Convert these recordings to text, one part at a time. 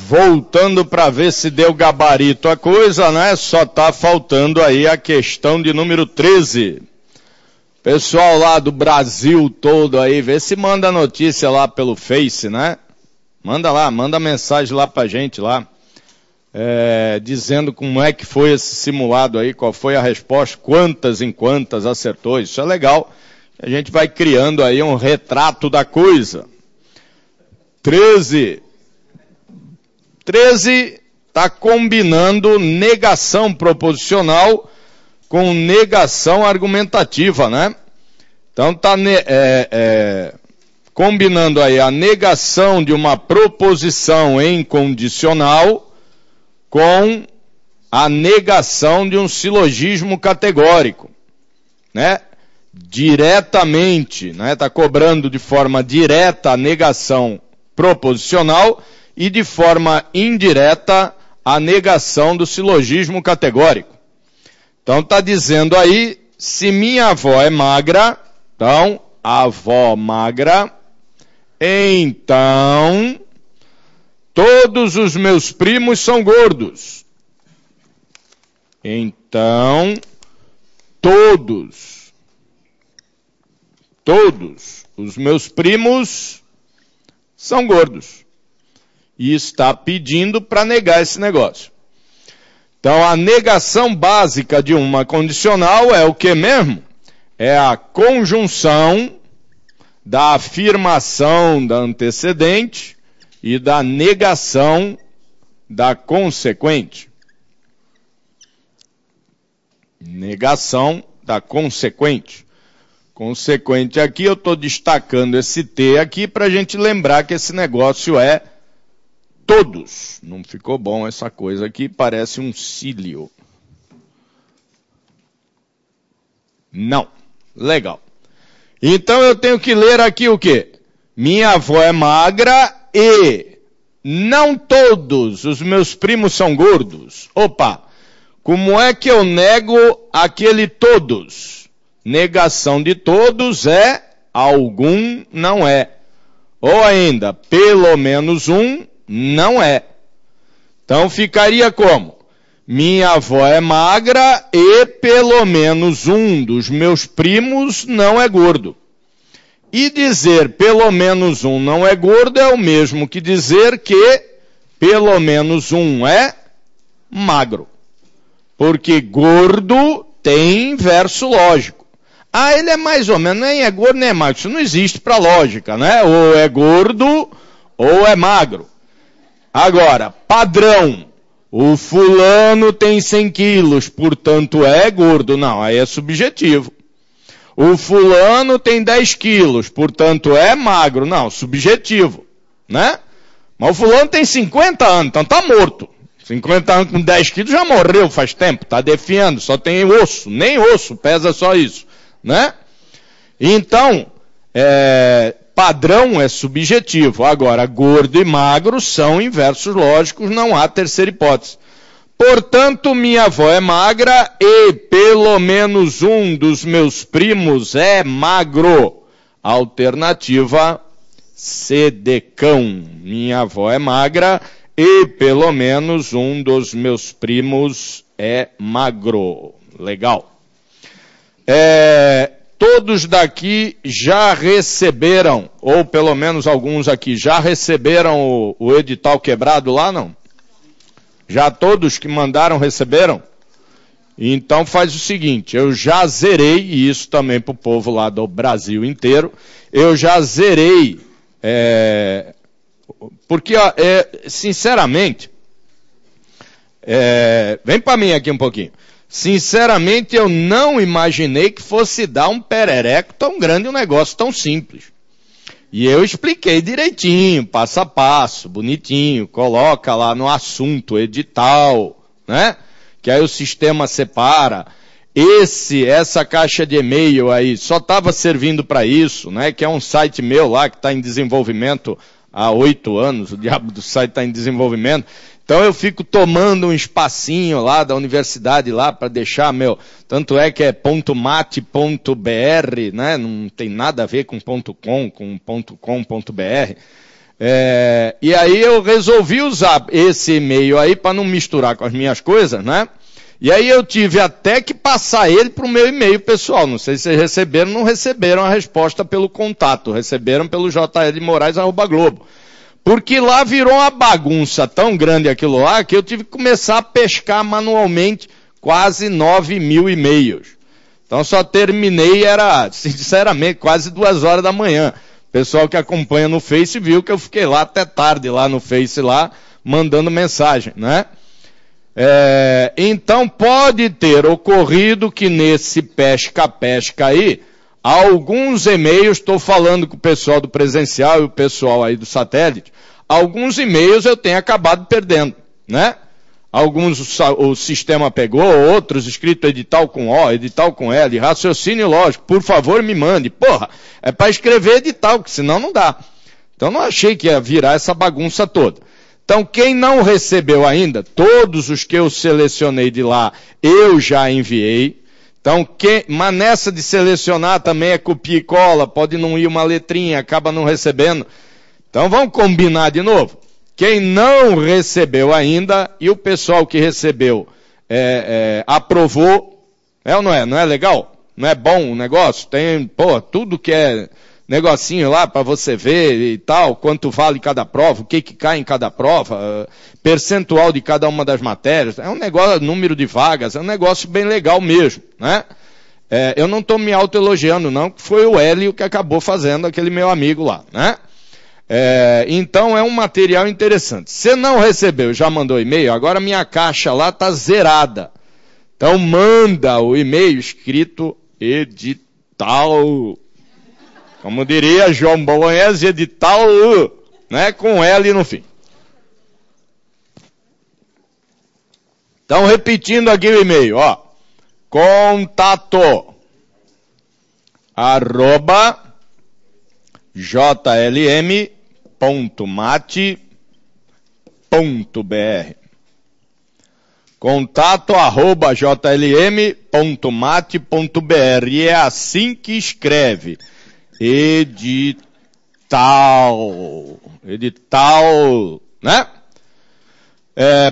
Voltando para ver se deu gabarito a coisa, né? Só tá faltando aí a questão de número 13. Pessoal lá do Brasil todo aí, vê se manda notícia lá pelo Face, né? Manda lá, manda mensagem lá pra gente lá, dizendo como é que foi esse simulado aí, qual foi a resposta, quantas em quantas acertou. Isso é legal. A gente vai criando aí um retrato da coisa. 13 está combinando negação proposicional com negação argumentativa, né? Então está combinando aí a negação de uma proposição em condicional com a negação de um silogismo categórico, né? Diretamente, né? Está cobrando de forma direta a negação proposicional e de forma indireta a negação do silogismo categórico. Então está dizendo aí, se minha avó é magra, então, avó magra, então todos os meus primos são gordos. Então, todos os meus primos são gordos. E está pedindo para negar esse negócio. Então, a negação básica de uma condicional é o que mesmo? É a conjunção da afirmação da antecedente e da negação da consequente. Negação da consequente. Consequente aqui, eu estou destacando esse T aqui para a gente lembrar que esse negócio é todos. Não ficou bom essa coisa aqui, parece um cílio. Não. Legal. Então eu tenho que ler aqui o quê? Minha avó é magra e não todos os meus primos são gordos. Opa! Como é que eu nego aquele todos? Negação de todos é algum não é. Ou ainda, pelo menos um não é. Então ficaria como? Minha avó é magra e pelo menos um dos meus primos não é gordo. E dizer pelo menos um não é gordo é o mesmo que dizer que pelo menos um é magro. Porque gordo tem inverso lógico. Ah, ele é mais ou menos, nem é gordo nem é magro. Isso não existe para lógica, né? Ou é gordo ou é magro. Agora, padrão. O fulano tem 100 quilos, portanto é gordo. Não, aí é subjetivo. O fulano tem 10 quilos, portanto é magro. Não, subjetivo, né? Mas o fulano tem 50 anos, então tá morto. 50 anos com 10 quilos já morreu faz tempo, tá definhando, só tem osso, nem osso, pesa só isso, né? Então, padrão é subjetivo. Agora, gordo e magro são inversos lógicos, não há terceira hipótese. Portanto, minha avó é magra e pelo menos um dos meus primos é magro. Alternativa C de cão. Minha avó é magra e pelo menos um dos meus primos é magro. Legal. Todos daqui já receberam, ou pelo menos alguns aqui, já receberam o edital quebrado lá, não? Já todos que mandaram receberam? Então faz o seguinte, eu já zerei, e isso também para o povo lá do Brasil inteiro, eu já zerei, porque, sinceramente, vem para mim aqui um pouquinho. Sinceramente, eu não imaginei que fosse dar um perereco tão grande, um negócio tão simples. E eu expliquei direitinho, passo a passo, bonitinho, coloca lá no assunto, edital, né? Que aí o sistema separa. Essa caixa de e-mail aí só estava servindo para isso, né? Que é um site meu lá que está em desenvolvimento há 8 anos, o diabo do site está em desenvolvimento. Então eu fico tomando um espacinho lá da universidade lá para deixar tanto é que é .mate.br, né? Não tem nada a ver com .com, com .com.br. E aí eu resolvi usar esse e-mail aí para não misturar com as minhas coisas, né? E aí eu tive até que passar ele para o meu e-mail pessoal. Não sei se vocês receberam ou não receberam a resposta pelo contato. Receberam pelo jlmoraes@globo. Porque lá virou uma bagunça tão grande aquilo lá que eu tive que começar a pescar manualmente quase 9.000 e-mails. Então só terminei, sinceramente, quase 2 horas da manhã. O pessoal que acompanha no Face viu que eu fiquei lá até tarde lá no Face lá, mandando mensagem, né? Então pode ter ocorrido que nesse pesca-pesca aí, alguns e-mails, estou falando com o pessoal do presencial e o pessoal aí do satélite, alguns e-mails eu tenho acabado perdendo, né? Alguns o sistema pegou, outros escrito edital com O, edital com L, raciocínio lógico, por favor me mande. Porra, é para escrever edital, que senão não dá. Então não achei que ia virar essa bagunça toda. Então quem não recebeu ainda, todos os que eu selecionei de lá, eu já enviei. Então, mas nessa de selecionar também é copia e cola, pode não ir uma letrinha, acaba não recebendo. Então vamos combinar de novo. Quem não recebeu ainda, e o pessoal que recebeu aprovou, ou não é? Não é legal? Não é bom o negócio? Tem, tudo que é negocinho lá para você ver e tal, quanto vale cada prova, o que cai em cada prova, percentual de cada uma das matérias, é um negócio, número de vagas, é um negócio bem legal mesmo, né? Eu não estou me autoelogiando não, que foi o Hélio que acabou fazendo, aquele meu amigo lá, né? Então é um material interessante. Se não recebeu, já mandou e-mail, agora minha caixa lá está zerada. Então manda o e-mail escrito edital. Como diria João Bolognese, edital, né, com L no fim. Então, repetindo aqui o e-mail, contato @jlm.mate.br contato@jlm.mate.br e é assim que escreve. Edital, né?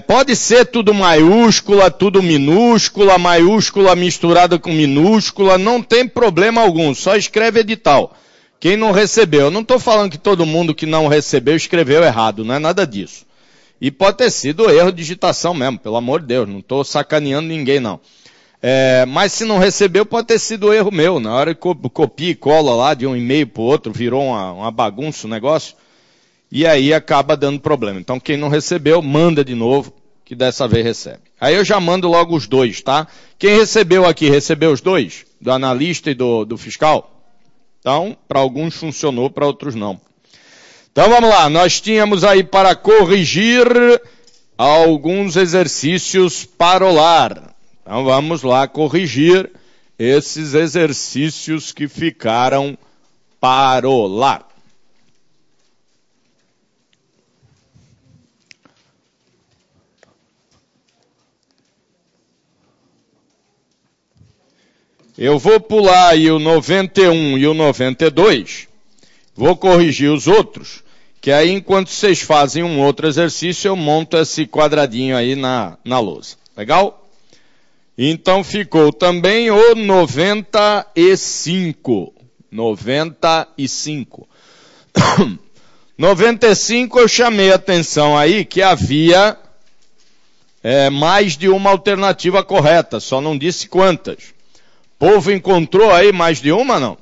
Pode ser tudo maiúscula, tudo minúscula, maiúscula misturada com minúscula, não tem problema algum, só escreve edital. Quem não recebeu, eu não estou falando que todo mundo que não recebeu escreveu errado, não é nada disso. E pode ter sido erro de digitação mesmo, pelo amor de Deus, não estou sacaneando ninguém não. Mas se não recebeu, pode ter sido erro meu. Na hora que copia e cola lá de um e-mail para o outro, virou uma bagunça o negócio. E aí acaba dando problema. Então quem não recebeu, manda de novo, que dessa vez recebe. Aí eu já mando logo os 2, tá? Quem recebeu aqui, recebeu os 2? Do analista e do fiscal? Então, para alguns funcionou, para outros não. Então vamos lá, nós tínhamos aí para corrigir alguns exercícios parolar. Então vamos lá corrigir esses exercícios que ficaram parolar. Eu vou pular aí o 91 e o 92, vou corrigir os outros, que aí enquanto vocês fazem um outro exercício, eu monto esse quadradinho aí na lousa. Legal? Então ficou também o 95. 95. 95 eu chamei a atenção aí que havia mais de uma alternativa correta, só não disse quantas. O povo encontrou aí mais de uma, não?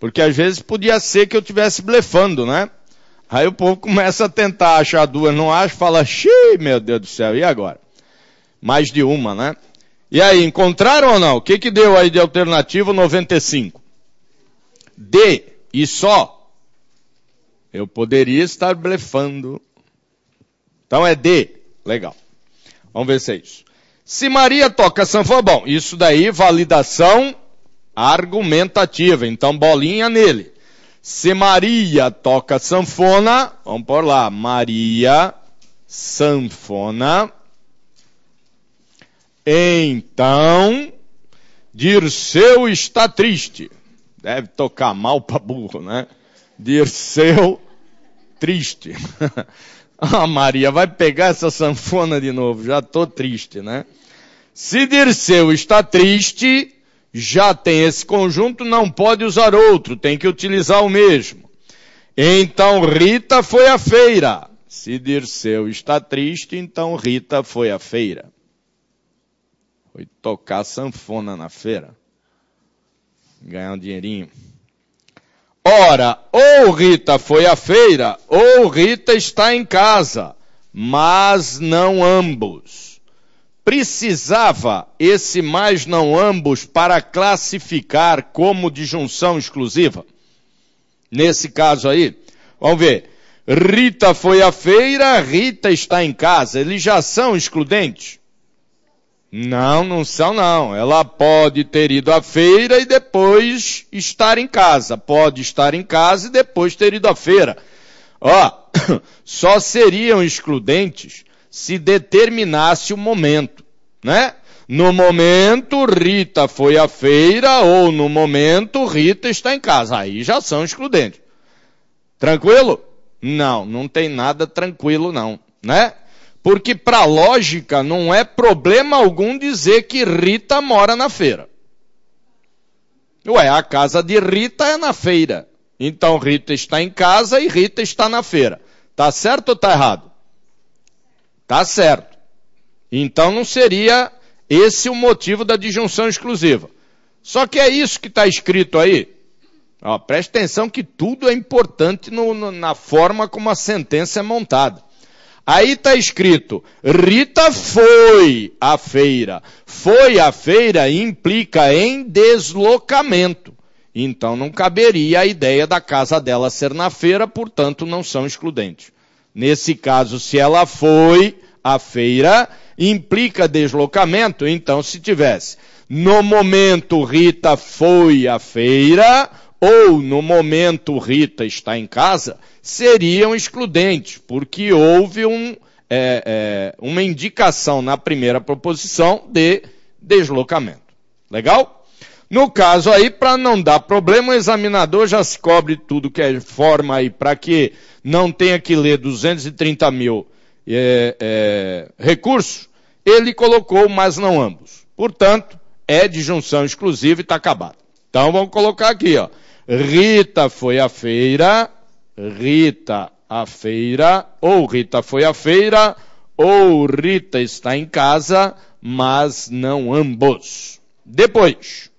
Porque às vezes podia ser que eu estivesse blefando, né? Aí o povo começa a tentar achar 2, não acha, fala, xiii, meu Deus do céu, e agora? Mais de uma, né? E aí, encontraram ou não? O que deu aí de alternativo 95? D e só. Eu poderia estar blefando. Então é D. Legal. Vamos ver se é isso. Se Maria toca sanfona, bom, isso daí, validação argumentativa. Então, bolinha nele. Se Maria toca sanfona, vamos pôr lá, Maria sanfona, então Dirceu está triste. Deve tocar mal para burro, né? Dirceu triste. Ah, Maria, vai pegar essa sanfona de novo, já tô triste, né? Se Dirceu está triste, já tem esse conjunto, não pode usar outro, tem que utilizar o mesmo. Então Rita foi à feira. Se Dirceu está triste, então Rita foi à feira. Foi tocar sanfona na feira. Ganhar um dinheirinho. Ora, ou Rita foi à feira, ou Rita está em casa, mas não ambos. Precisava esse mais não ambos para classificar como disjunção exclusiva? Nesse caso aí, vamos ver. Rita foi à feira, Rita está em casa. Eles já são excludentes? Não, não são não. Ela pode ter ido à feira e depois estar em casa. Pode estar em casa e depois ter ido à feira. Ó, só seriam excludentes se determinasse o momento, né? No momento, Rita foi à feira ou no momento, Rita está em casa. Aí já são excludentes. Tranquilo? Não, não tem nada tranquilo não, né? Porque para a lógica não é problema algum dizer que Rita mora na feira. Ué, a casa de Rita é na feira. Então Rita está em casa e Rita está na feira. Tá certo ou tá errado? Tá certo. Então não seria esse o motivo da disjunção exclusiva. Só que é isso que está escrito aí. Ó, preste atenção que tudo é importante na forma como a sentença é montada. Aí está escrito, Rita foi à feira. Foi à feira implica em deslocamento. Então não caberia a ideia da casa dela ser na feira, portanto não são excludentes. Nesse caso, se ela foi à feira, implica deslocamento, então se tivesse no momento Rita foi à feira, ou no momento Rita está em casa, seriam excludentes, porque houve uma indicação na primeira proposição de deslocamento. Legal? No caso aí, para não dar problema, o examinador já se cobre tudo que é forma aí, para que não tenha que ler 230 mil recursos, ele colocou mas não ambos. Portanto, é disjunção exclusiva e está acabado. Então vamos colocar aqui, ó. Rita foi à feira, Rita à feira, ou Rita foi à feira, ou Rita está em casa, mas não ambos. Depois,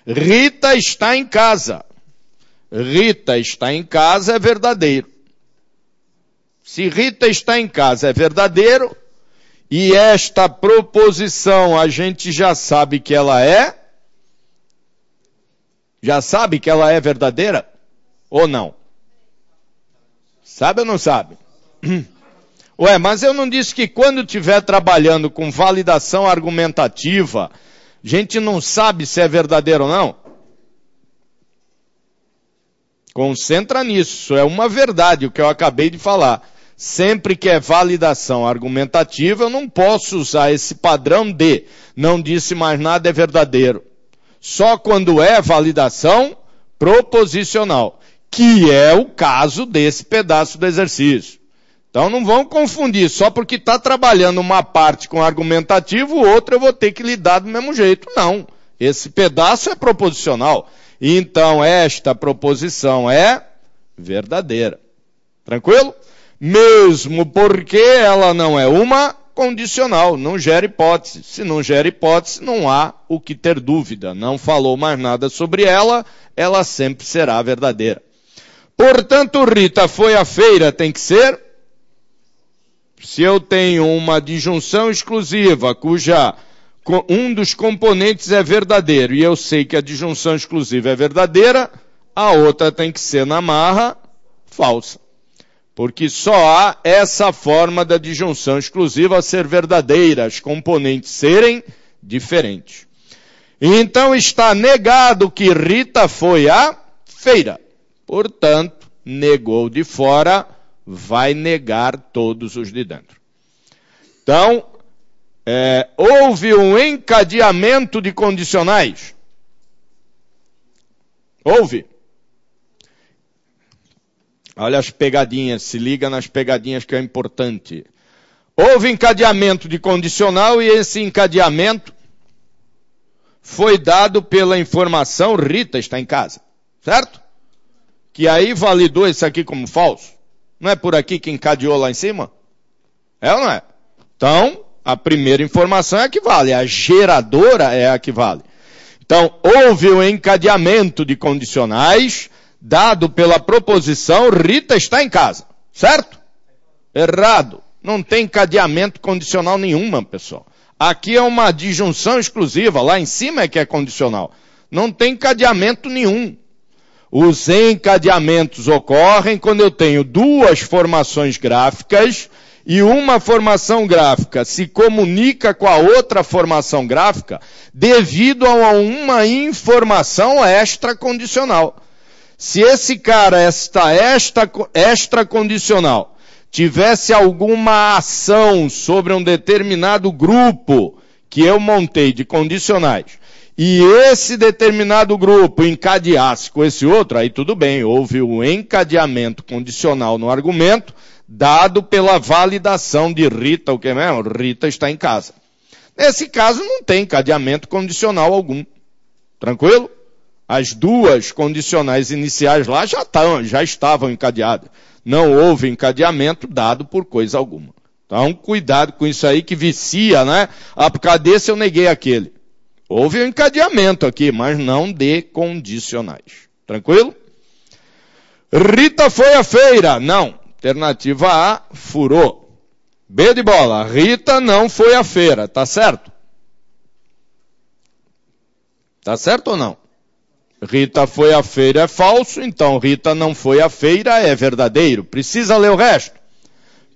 Rita está em casa. Rita está em casa é verdadeiro. Se Rita está em casa é verdadeiro, e esta proposição a gente já sabe que ela é? Já sabe que ela é verdadeira? Ou não? Sabe ou não sabe? Ué, mas eu não disse que quando estiver trabalhando com validação argumentativa, a gente não sabe se é verdadeiro ou não? Concentra nisso, é uma verdade o que eu acabei de falar. Sempre que é validação argumentativa, eu não posso usar esse padrão de não disse mais nada é verdadeiro. Só quando é validação proposicional, que é o caso desse pedaço do exercício. Então não vão confundir, só porque está trabalhando uma parte com argumentativo, outra eu vou ter que lidar do mesmo jeito. Não, esse pedaço é proposicional. Então esta proposição é verdadeira. Tranquilo? Mesmo porque ela não é uma condicional, não gera hipótese. Se não gera hipótese, não há o que ter dúvida. Não falou mais nada sobre ela, ela sempre será verdadeira. Portanto, Rita foi à feira, tem que ser? Se eu tenho uma disjunção exclusiva, cuja um dos componentes é verdadeiro, e eu sei que a disjunção exclusiva é verdadeira, a outra tem que ser na marra falsa. Porque só há essa forma da disjunção exclusiva ser verdadeira, as componentes serem diferentes. Então está negado que Rita foi à feira. Portanto, negou de fora, vai negar todos os de dentro. Então, houve um encadeamento de condicionais. Houve. Olha as pegadinhas, se liga nas pegadinhas que é importante. Houve encadeamento de condicional e esse encadeamento foi dado pela informação Rita está em casa. Certo? Que aí validou isso aqui como falso. Não é por aqui que encadeou lá em cima? É ou não é? Então, a primeira informação é a que vale. A geradora é a que vale. Então, houve o encadeamento de condicionais dado pela proposição Rita está em casa. Certo? Errado. Não tem encadeamento condicional nenhuma, pessoal. Aqui é uma disjunção exclusiva. Lá em cima é que é condicional. Não tem encadeamento nenhum. Os encadeamentos ocorrem quando eu tenho duas formações gráficas e uma formação gráfica se comunica com a outra formação gráfica devido a uma informação extracondicional. Se esse cara, esta extracondicional, tivesse alguma ação sobre um determinado grupo que eu montei de condicionais, e esse determinado grupo encadeasse com esse outro, aí tudo bem, houve um encadeamento condicional no argumento, dado pela validação de Rita, o que é mesmo? Rita está em casa. Nesse caso não tem encadeamento condicional algum. Tranquilo? As duas condicionais iniciais lá já estavam encadeadas. Não houve encadeamento dado por coisa alguma. Então, cuidado com isso aí que vicia, né? Ah, por causa desse eu neguei aquele. Houve um encadeamento aqui, mas não de condicionais. Tranquilo? Rita foi à feira. Não. Alternativa A, furou. B de bola. Rita não foi à feira. Tá certo? Tá certo ou não? Rita foi à feira é falso, então Rita não foi à feira é verdadeiro. Precisa ler o resto?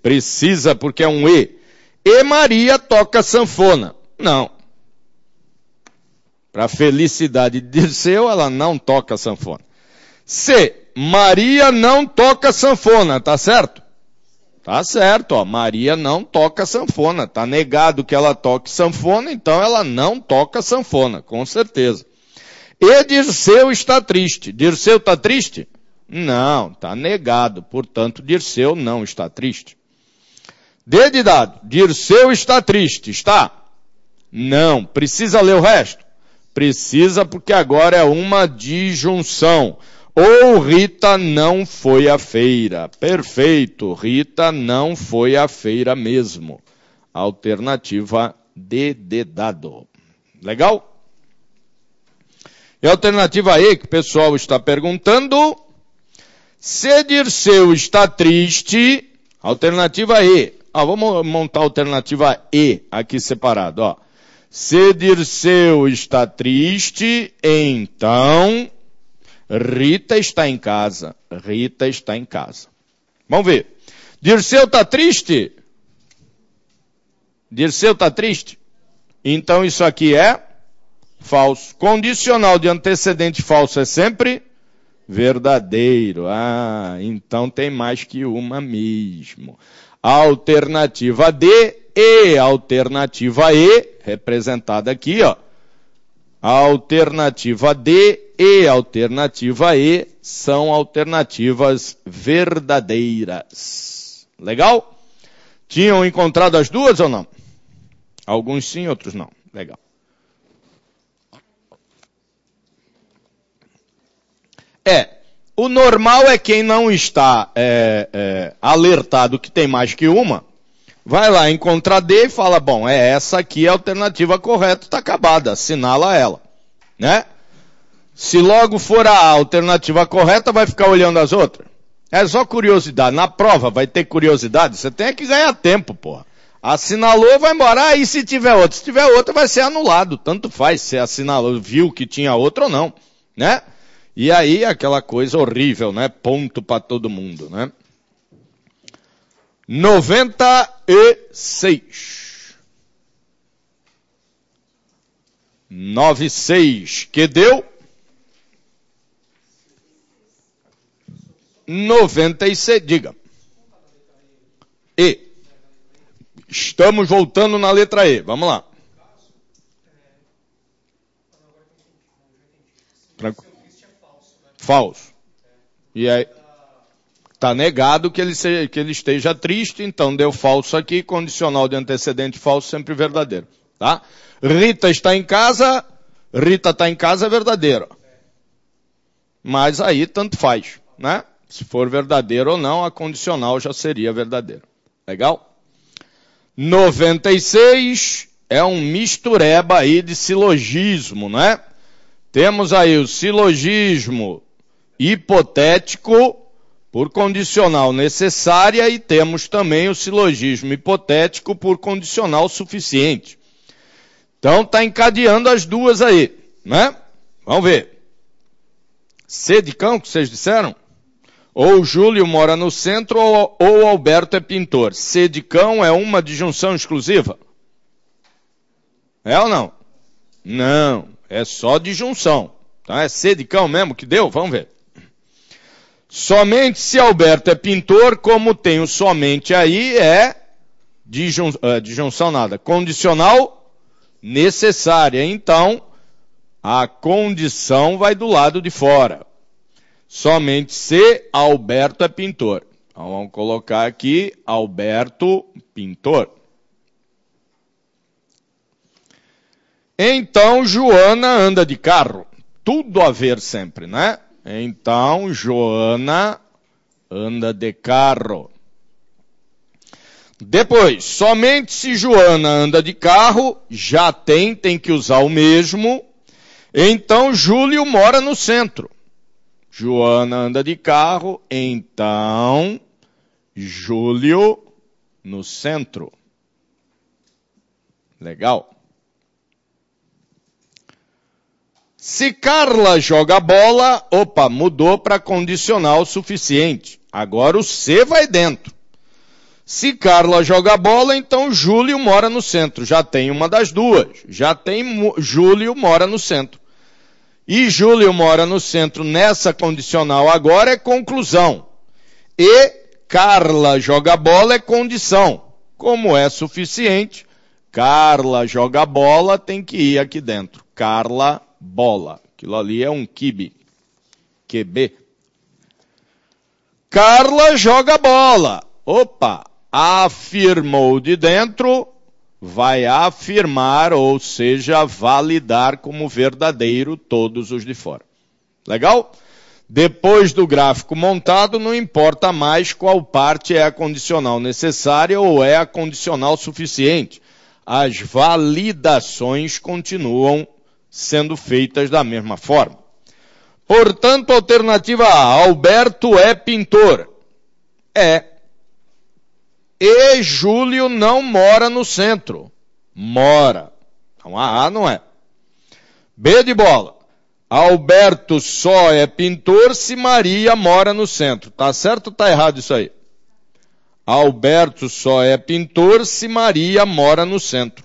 Precisa, porque é um E. E Maria toca sanfona. Não. Para felicidade de Dirceu, ela não toca sanfona. C. Maria não toca sanfona, tá certo? Tá certo, ó. Maria não toca sanfona. Tá negado que ela toque sanfona, então ela não toca sanfona, com certeza. E Dirceu está triste. Dirceu está triste? Não, está negado. Portanto, Dirceu não está triste. D de dado. Dirceu está triste. Está? Não. Precisa ler o resto? Precisa, porque agora é uma disjunção. Ou Rita não foi à feira. Perfeito. Rita não foi à feira mesmo. Alternativa D de dado. Legal? E a alternativa E, que o pessoal está perguntando, se Dirceu está triste, alternativa E. Vamos montar a alternativa E aqui separado. Ó. Se Dirceu está triste, então Rita está em casa. Rita está em casa. Vamos ver. Dirceu está triste? Dirceu está triste? Então isso aqui é falso. Condicional de antecedente falso é sempre verdadeiro. Então tem mais que uma mesmo. Alternativa D e alternativa E, representada aqui, ó. Alternativa D e alternativa E são alternativas verdadeiras. Legal? Tinham encontrado as duas ou não? Alguns sim, outros não. Legal. O normal é quem não está alertado que tem mais que uma, vai lá encontrar D e fala, bom, essa aqui é a alternativa correta, está acabada, assinala ela, né? Se logo for a alternativa correta, vai ficar olhando as outras. É só curiosidade. Na prova vai ter curiosidade, você tem que ganhar tempo, porra. Assinalou, vai embora. Aí se tiver outro. Se tiver outro, vai ser anulado. Tanto faz se assinalou, viu que tinha outro ou não, né? E aí aquela coisa horrível, né? Ponto para todo mundo, né? 96. 96. Que deu? 96. Diga. E. Estamos voltando na letra E. Vamos lá. Tranquilo. Falso. E aí? Está negado que ele esteja triste, então deu falso aqui, condicional de antecedente falso, sempre verdadeiro. Tá? Rita está em casa é verdadeiro. Mas aí tanto faz, né? Se for verdadeiro ou não, a condicional já seria verdadeiro. Legal? 96 é um mistureba aí de silogismo, né? Temos aí o silogismo hipotético por condicional necessária e temos também o silogismo hipotético por condicional suficiente. Então está encadeando as duas aí, né? Vamos ver. C de cão, que vocês disseram? Ou Júlio mora no centro ou Alberto é pintor. C de cão é uma disjunção exclusiva? É ou não? Não, é só disjunção. Então é C de cão mesmo que deu? Vamos ver. Somente se Alberto é pintor, como tem o somente aí, é disjunção nada. Condicional necessária. Então, a condição vai do lado de fora. Somente se Alberto é pintor. Então, vamos colocar aqui Alberto pintor. Então, Joana anda de carro. Tudo a ver sempre, né? Então, Joana anda de carro. Depois, somente se Joana anda de carro, já tem que usar o mesmo. Então, Júlio mora no centro. Joana anda de carro, então, Júlio no centro. Legal. Se Carla joga bola, mudou para condicional suficiente. Agora o C vai dentro. Se Carla joga bola, então Júlio mora no centro. Já tem uma das duas. Já tem Júlio mora no centro. E Júlio mora no centro nessa condicional agora é conclusão. E Carla joga bola é condição. Como é suficiente, Carla joga bola tem que ir aqui dentro. Carla bola. Aquilo ali é um QB. Carla joga bola. Afirmou de dentro, vai afirmar, ou seja, validar como verdadeiro todos os de fora. Legal? Depois do gráfico montado, não importa mais qual parte é a condicional necessária ou é a condicional suficiente. As validações continuam sendo feitas da mesma forma. Portanto, alternativa A, Alberto é pintor. É. E Júlio não mora no centro. Mora. Então a A não é. B de bola. Alberto só é pintor se Maria mora no centro. Tá certo ou tá errado isso aí? Alberto só é pintor se Maria mora no centro.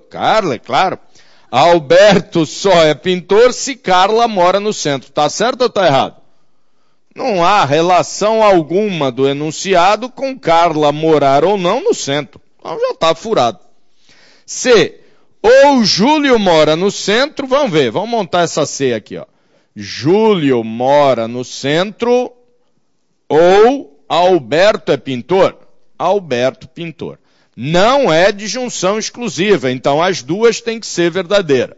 Carla, é claro. Alberto só é pintor se Carla mora no centro. Tá certo ou tá errado? Não há relação alguma do enunciado com Carla morar ou não no centro. Então já está furado. C. Ou Júlio mora no centro, vamos ver, vamos montar essa C aqui, ó. Júlio mora no centro ou Alberto é pintor? Alberto pintor. Não é disjunção exclusiva, então as duas têm que ser verdadeiras.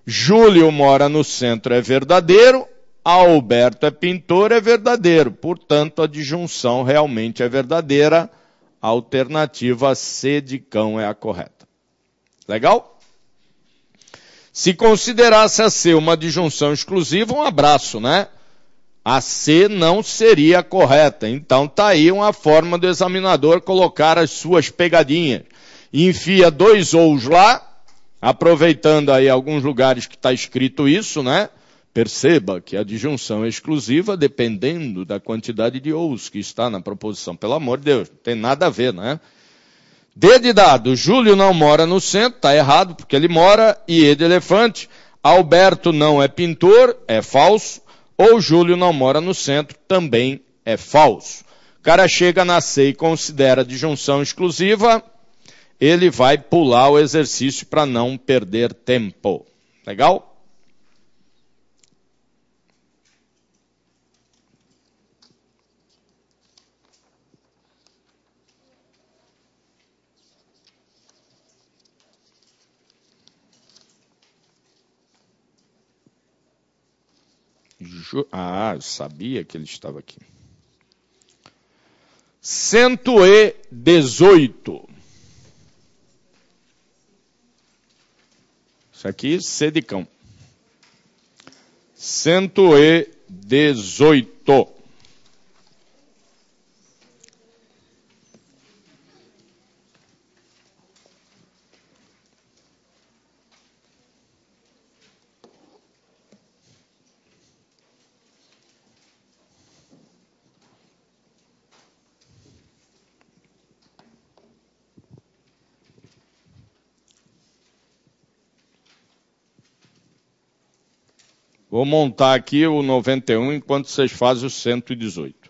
Júlio mora no centro é verdadeiro, Alberto é pintor é verdadeiro. Portanto, a disjunção realmente é verdadeira. A alternativa C de cão é a correta. Legal? Se considerasse a C uma disjunção exclusiva, um abraço, né? A C não seria correta. Então está aí uma forma do examinador colocar as suas pegadinhas. Enfia 2 ous lá, aproveitando aí alguns lugares que está escrito isso, né? Perceba que a disjunção é exclusiva dependendo da quantidade de ous que está na proposição. Pelo amor de Deus, não tem nada a ver, né? D de dado, Júlio não mora no centro, está errado, porque ele mora, e E de elefante, Alberto não é pintor, é falso, ou Júlio não mora no centro, também é falso. O cara chega na C e considera a disjunção exclusiva, ele vai pular o exercício para não perder tempo. Legal? Eu sabia que ele estava aqui. 118. Isso aqui, C de cão. 118. Vou montar aqui o 91 enquanto vocês fazem o 118.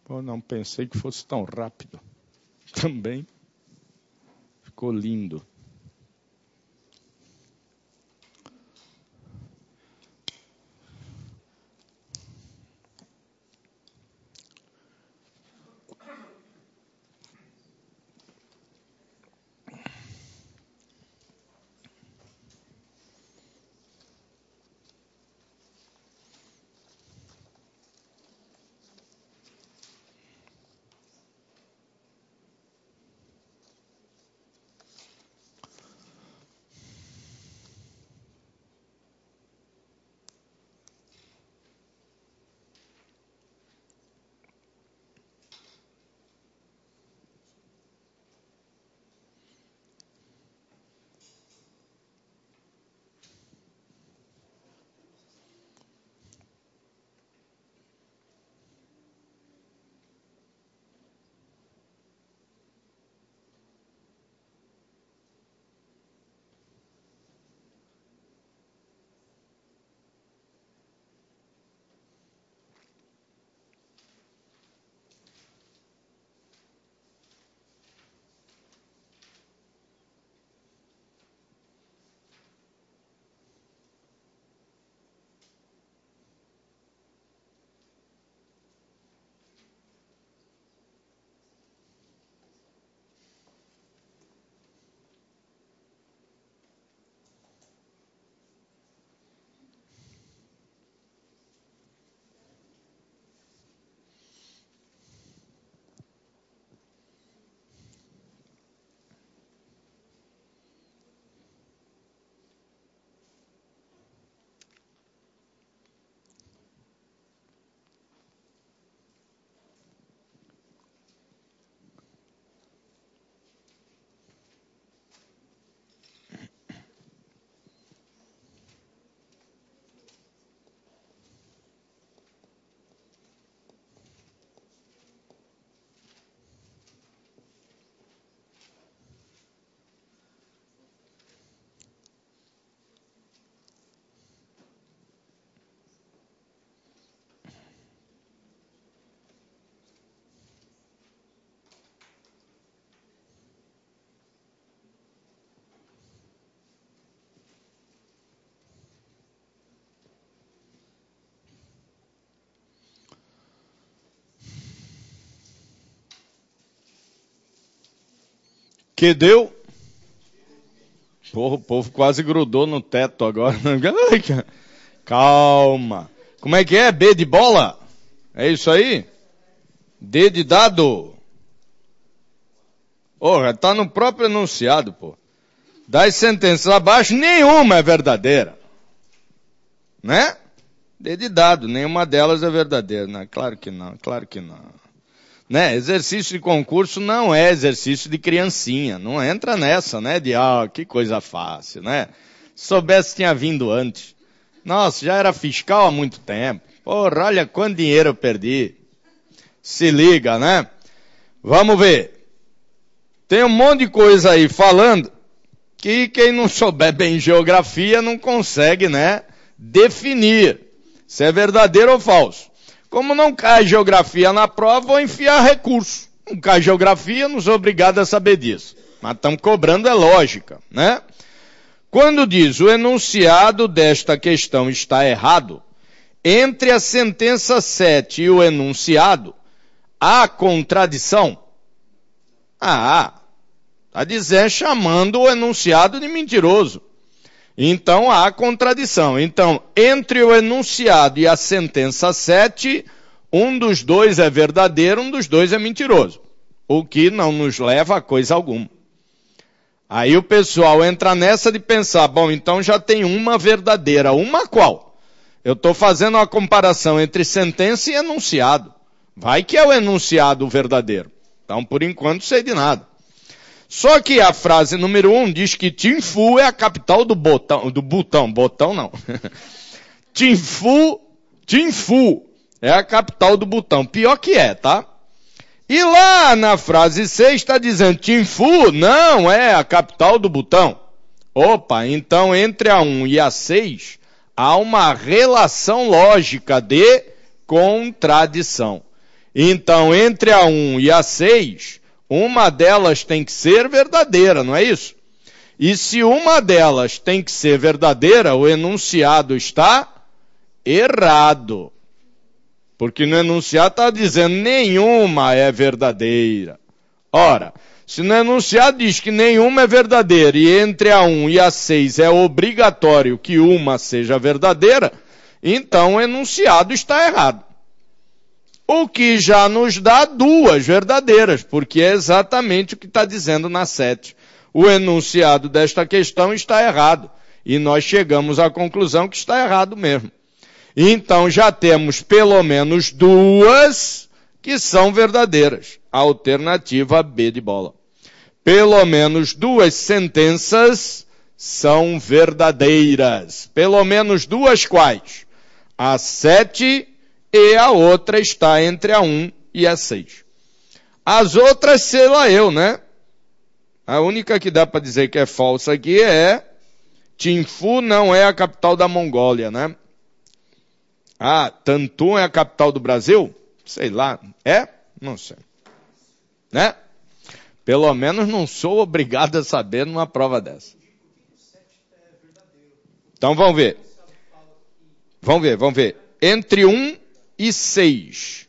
Pô, não pensei que fosse tão rápido. Também ficou lindo. Que deu? Porra, o povo quase grudou no teto agora. Calma. Como é que é? B de bola? É isso aí? D de dado? Porra, tá no próprio enunciado, pô. Das sentenças abaixo, nenhuma é verdadeira. Né? D de dado, nenhuma delas é verdadeira. Não, claro que não, claro que não. Né? Exercício de concurso não é exercício de criancinha. Não entra nessa, né? De, que coisa fácil, né? Se soubesse, tinha vindo antes. Nossa, já era fiscal há muito tempo. Porra, olha quanto dinheiro eu perdi. Se liga, né? Vamos ver. Tem um monte de coisa aí falando que quem não souber bem geografia não consegue, né? Definir se é verdadeiro ou falso. Como não cai geografia na prova, vou enfiar recurso. Não cai geografia, não sou obrigado a saber disso. Mas estamos cobrando, é lógica, né? Quando diz o enunciado desta questão está errado, entre a sentença 7 e o enunciado, há contradição? Está dizendo, chamando o enunciado de mentiroso. Então há contradição. Então, entre o enunciado e a sentença 7, um dos dois é verdadeiro, um dos dois é mentiroso. O que não nos leva a coisa alguma. Aí o pessoal entra nessa de pensar, bom, então já tem uma verdadeira. Uma qual? Eu estou fazendo uma comparação entre sentença e enunciado. Vai que é o enunciado verdadeiro. Então, por enquanto, sei de nada. Só que a frase número 1 diz que Thimphu é a capital do Butão. Botão não. Thimphu é a capital do Butão. Pior que é, tá? E lá na frase 6 está dizendo Thimphu não é a capital do Butão. Opa, então entre a 1 e a 6 há uma relação lógica de contradição. Então entre a 1 e a 6, uma delas tem que ser verdadeira, não é isso? E se uma delas tem que ser verdadeira, o enunciado está errado. Porque no enunciado está dizendo nenhuma é verdadeira. Ora, se no enunciado diz que nenhuma é verdadeira e entre a 1 e a 6 é obrigatório que uma seja verdadeira, então o enunciado está errado. O que já nos dá duas verdadeiras, porque é exatamente o que está dizendo na 7. O enunciado desta questão está errado. E nós chegamos à conclusão que está errado mesmo. Então já temos pelo menos duas que são verdadeiras. Alternativa B de bola. Pelo menos duas sentenças são verdadeiras. Pelo menos duas quais? A 7 e a outra está entre a 1 e a 6. As outras, sei lá eu, né? A única que dá para dizer que é falsa aqui é Thimphu não é a capital da Mongólia, né? Tantum é a capital do Brasil? Sei lá. É? Não sei. Né? Pelo menos não sou obrigado a saber numa prova dessa. Então vamos ver. Vamos ver. Entre 1 e 6.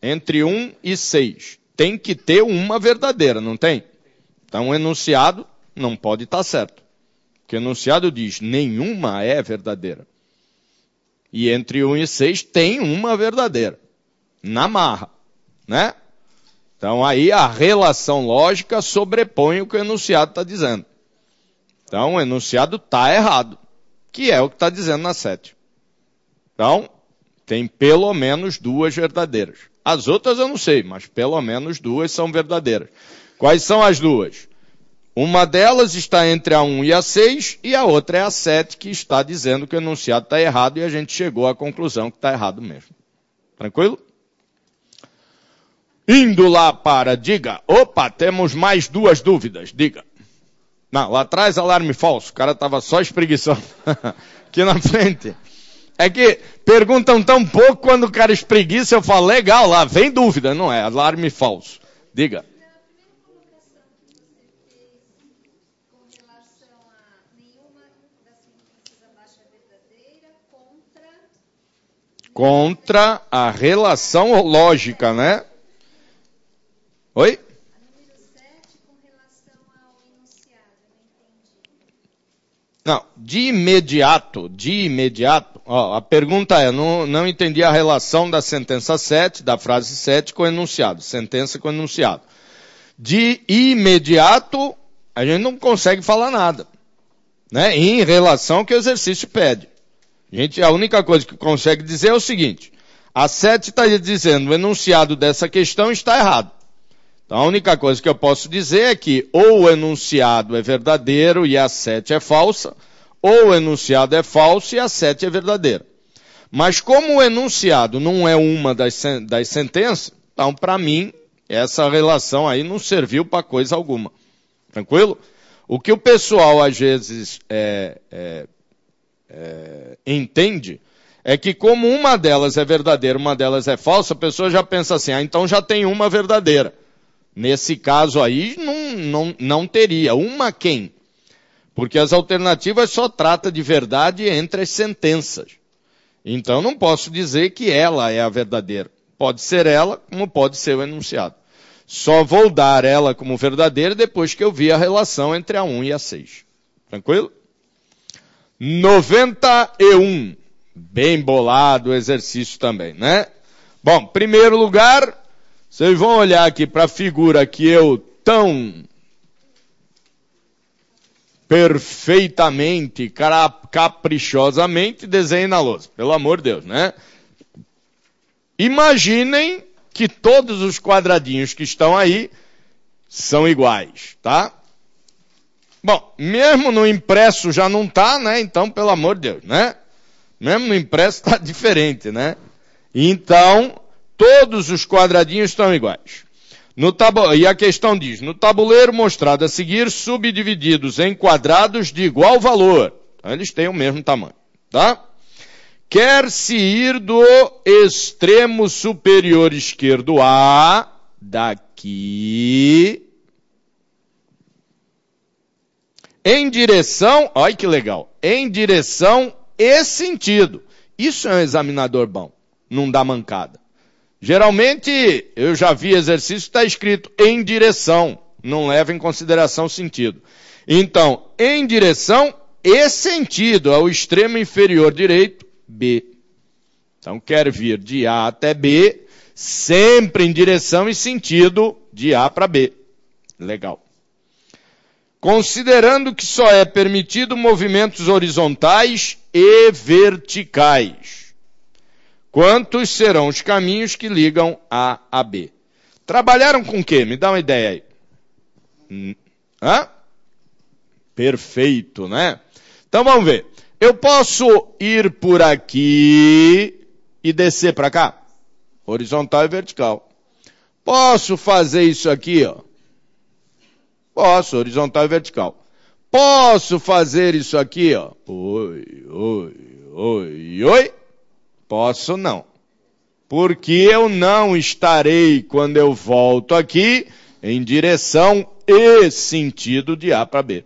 Entre 1 e 6. Tem que ter uma verdadeira, não tem? Então o enunciado não pode estar certo. Porque o enunciado diz, nenhuma é verdadeira. E entre 1 e 6 tem uma verdadeira. Na marra. Né? Então aí a relação lógica sobrepõe o que o enunciado está dizendo. Então o enunciado está errado. Que é o que está dizendo na 7. Então, tem pelo menos duas verdadeiras. As outras eu não sei, mas pelo menos duas são verdadeiras. Quais são as duas? Uma delas está entre a 1 e a 6 e a outra é a 7 que está dizendo que o enunciado está errado e a gente chegou à conclusão que está errado mesmo. Tranquilo? Indo lá para, diga, opa, temos mais duas dúvidas, diga. Não, lá atrás alarme falso, o cara estava só espreguiçando. Aqui na frente. É que perguntam tão pouco quando o cara espreguiça, eu falo, legal, lá vem dúvida, não é, alarme falso. Diga. Contra a relação lógica, né? Oi? A número 7 com relação Não, de imediato, ó, a pergunta é, não entendi a relação da sentença 7, da frase 7 com o enunciado, sentença com o enunciado. De imediato, a gente não consegue falar nada, né, em relação ao que o exercício pede. A única coisa que consegue dizer é o seguinte, a 7 está dizendo, o enunciado dessa questão está errado. Então a única coisa que eu posso dizer é que ou o enunciado é verdadeiro e a 7 é falsa, ou o enunciado é falso e a 7 é verdadeira. Mas como o enunciado não é uma das sentenças, então para mim essa relação aí não serviu para coisa alguma. Tranquilo? O que o pessoal às vezes entende é que como uma delas é verdadeira, uma delas é falsa, a pessoa já pensa assim, então já tem uma verdadeira. Nesse caso aí, não teria. Uma quem? Porque as alternativas só tratam de verdade entre as sentenças. Então não posso dizer que ela é a verdadeira. Pode ser ela, como pode ser o enunciado. Só vou dar ela como verdadeira depois que eu vi a relação entre a 1 e a 6. Tranquilo? 91. Bem bolado o exercício também, né? Bom, primeiro lugar... Vocês vão olhar aqui para a figura que eu tão perfeitamente, caprichosamente desenhei na lousa. Pelo amor de Deus, né? Imaginem que todos os quadradinhos que estão aí são iguais, tá? Bom, mesmo no impresso já não tá, né? Então, pelo amor de Deus, né? Mesmo no impresso está diferente, né? Então... todos os quadradinhos estão iguais. E a questão diz, no tabuleiro mostrado a seguir, subdivididos em quadrados de igual valor. Então, eles têm o mesmo tamanho, tá? Quer-se ir do extremo superior esquerdo A, daqui, em direção, olha que legal, em direção e sentido. Isso é um examinador bom, não dá mancada. Geralmente, eu já vi exercício, está escrito em direção, não leva em consideração o sentido. Então, em direção e sentido, é o extremo inferior direito, B. Então, quer vir de A até B, sempre em direção e sentido de A para B. Legal. Considerando que só é permitido movimentos horizontais e verticais. Quantos serão os caminhos que ligam A a B? Trabalharam com o quê? Me dá uma ideia aí. Hã? Perfeito, né? Então vamos ver. Eu posso ir por aqui e descer para cá? Horizontal e vertical. Posso fazer isso aqui, ó? Posso, horizontal e vertical. Posso fazer isso aqui, ó? Oi. Posso não. Porque eu não estarei, quando eu volto aqui, em direção e sentido de A para B.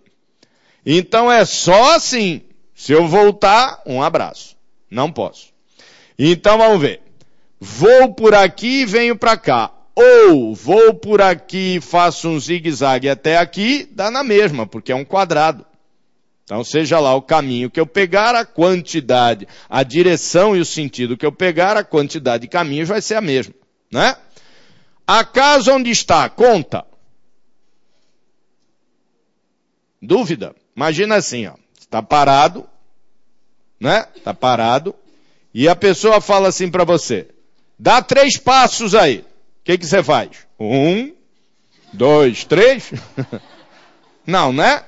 Então é só assim. Se eu voltar, um abraço. Não posso. Então vamos ver. Vou por aqui e venho para cá. Ou vou por aqui e faço um zigue-zague até aqui, dá na mesma, porque é um quadrado. Então, seja lá o caminho que eu pegar, a quantidade, a direção e o sentido que eu pegar, a quantidade de caminhos vai ser a mesma, né? A casa onde está, conta. Dúvida? Imagina assim, ó. Está parado, né? Está parado. E a pessoa fala assim para você, dá 3 passos aí. O que você faz? 1, 2, 3? Não, né?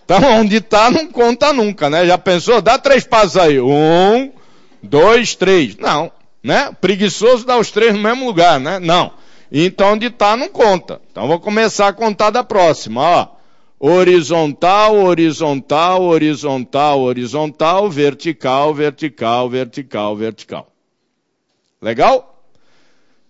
Então, onde está não conta nunca, né? Já pensou? Dá 3 passos aí. 1, 2, 3. Não, né? Preguiçoso dá os 3 no mesmo lugar, né? Não. Então, onde está não conta. Então, vou começar a contar da próxima, ó. Horizontal, horizontal, horizontal, horizontal, vertical, vertical, vertical, vertical. Legal?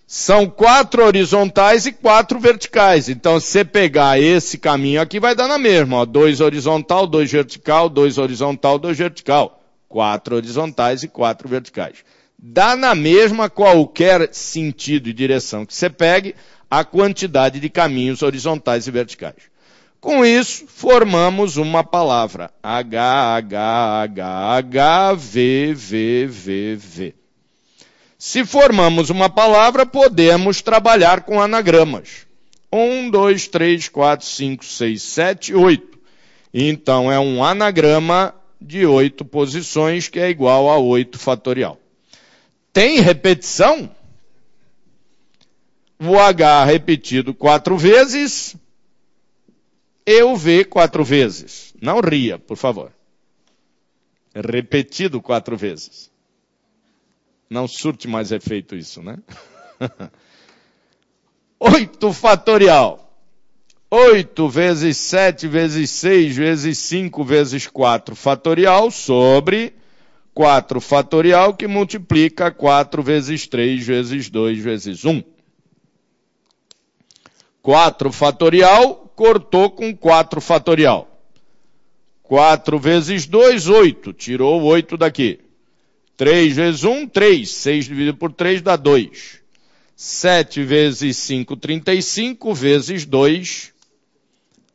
São 4 horizontais e 4 verticais. Então, se você pegar esse caminho aqui, vai dar na mesma. 2 horizontal, 2 vertical, 2 horizontal, 2 vertical. 4 horizontais e 4 verticais. Dá na mesma qualquer sentido e direção que você pegue a quantidade de caminhos horizontais e verticais. Com isso, formamos uma palavra. HHHVVVV. Se formamos uma palavra, podemos trabalhar com anagramas. 1, 2, 3, 4, 5, 6, 7, 8. Então, é um anagrama de 8 posições, que é igual a 8 fatorial. Tem repetição? O H repetido 4 vezes e o V 4 vezes. Não ria, por favor. Repetido 4 vezes. Não surte mais efeito isso, né? 8 fatorial. 8 vezes 7 vezes 6 vezes 5 vezes 4 fatorial sobre 4 fatorial, que multiplica 4 vezes 3 vezes 2 vezes 1. 4 fatorial cortou com 4 fatorial. 4 vezes 2, 8. Tirou o 8 daqui. 3 vezes 1, 3. 6 dividido por 3 dá 2. 7 vezes 5, 35. Vezes 2,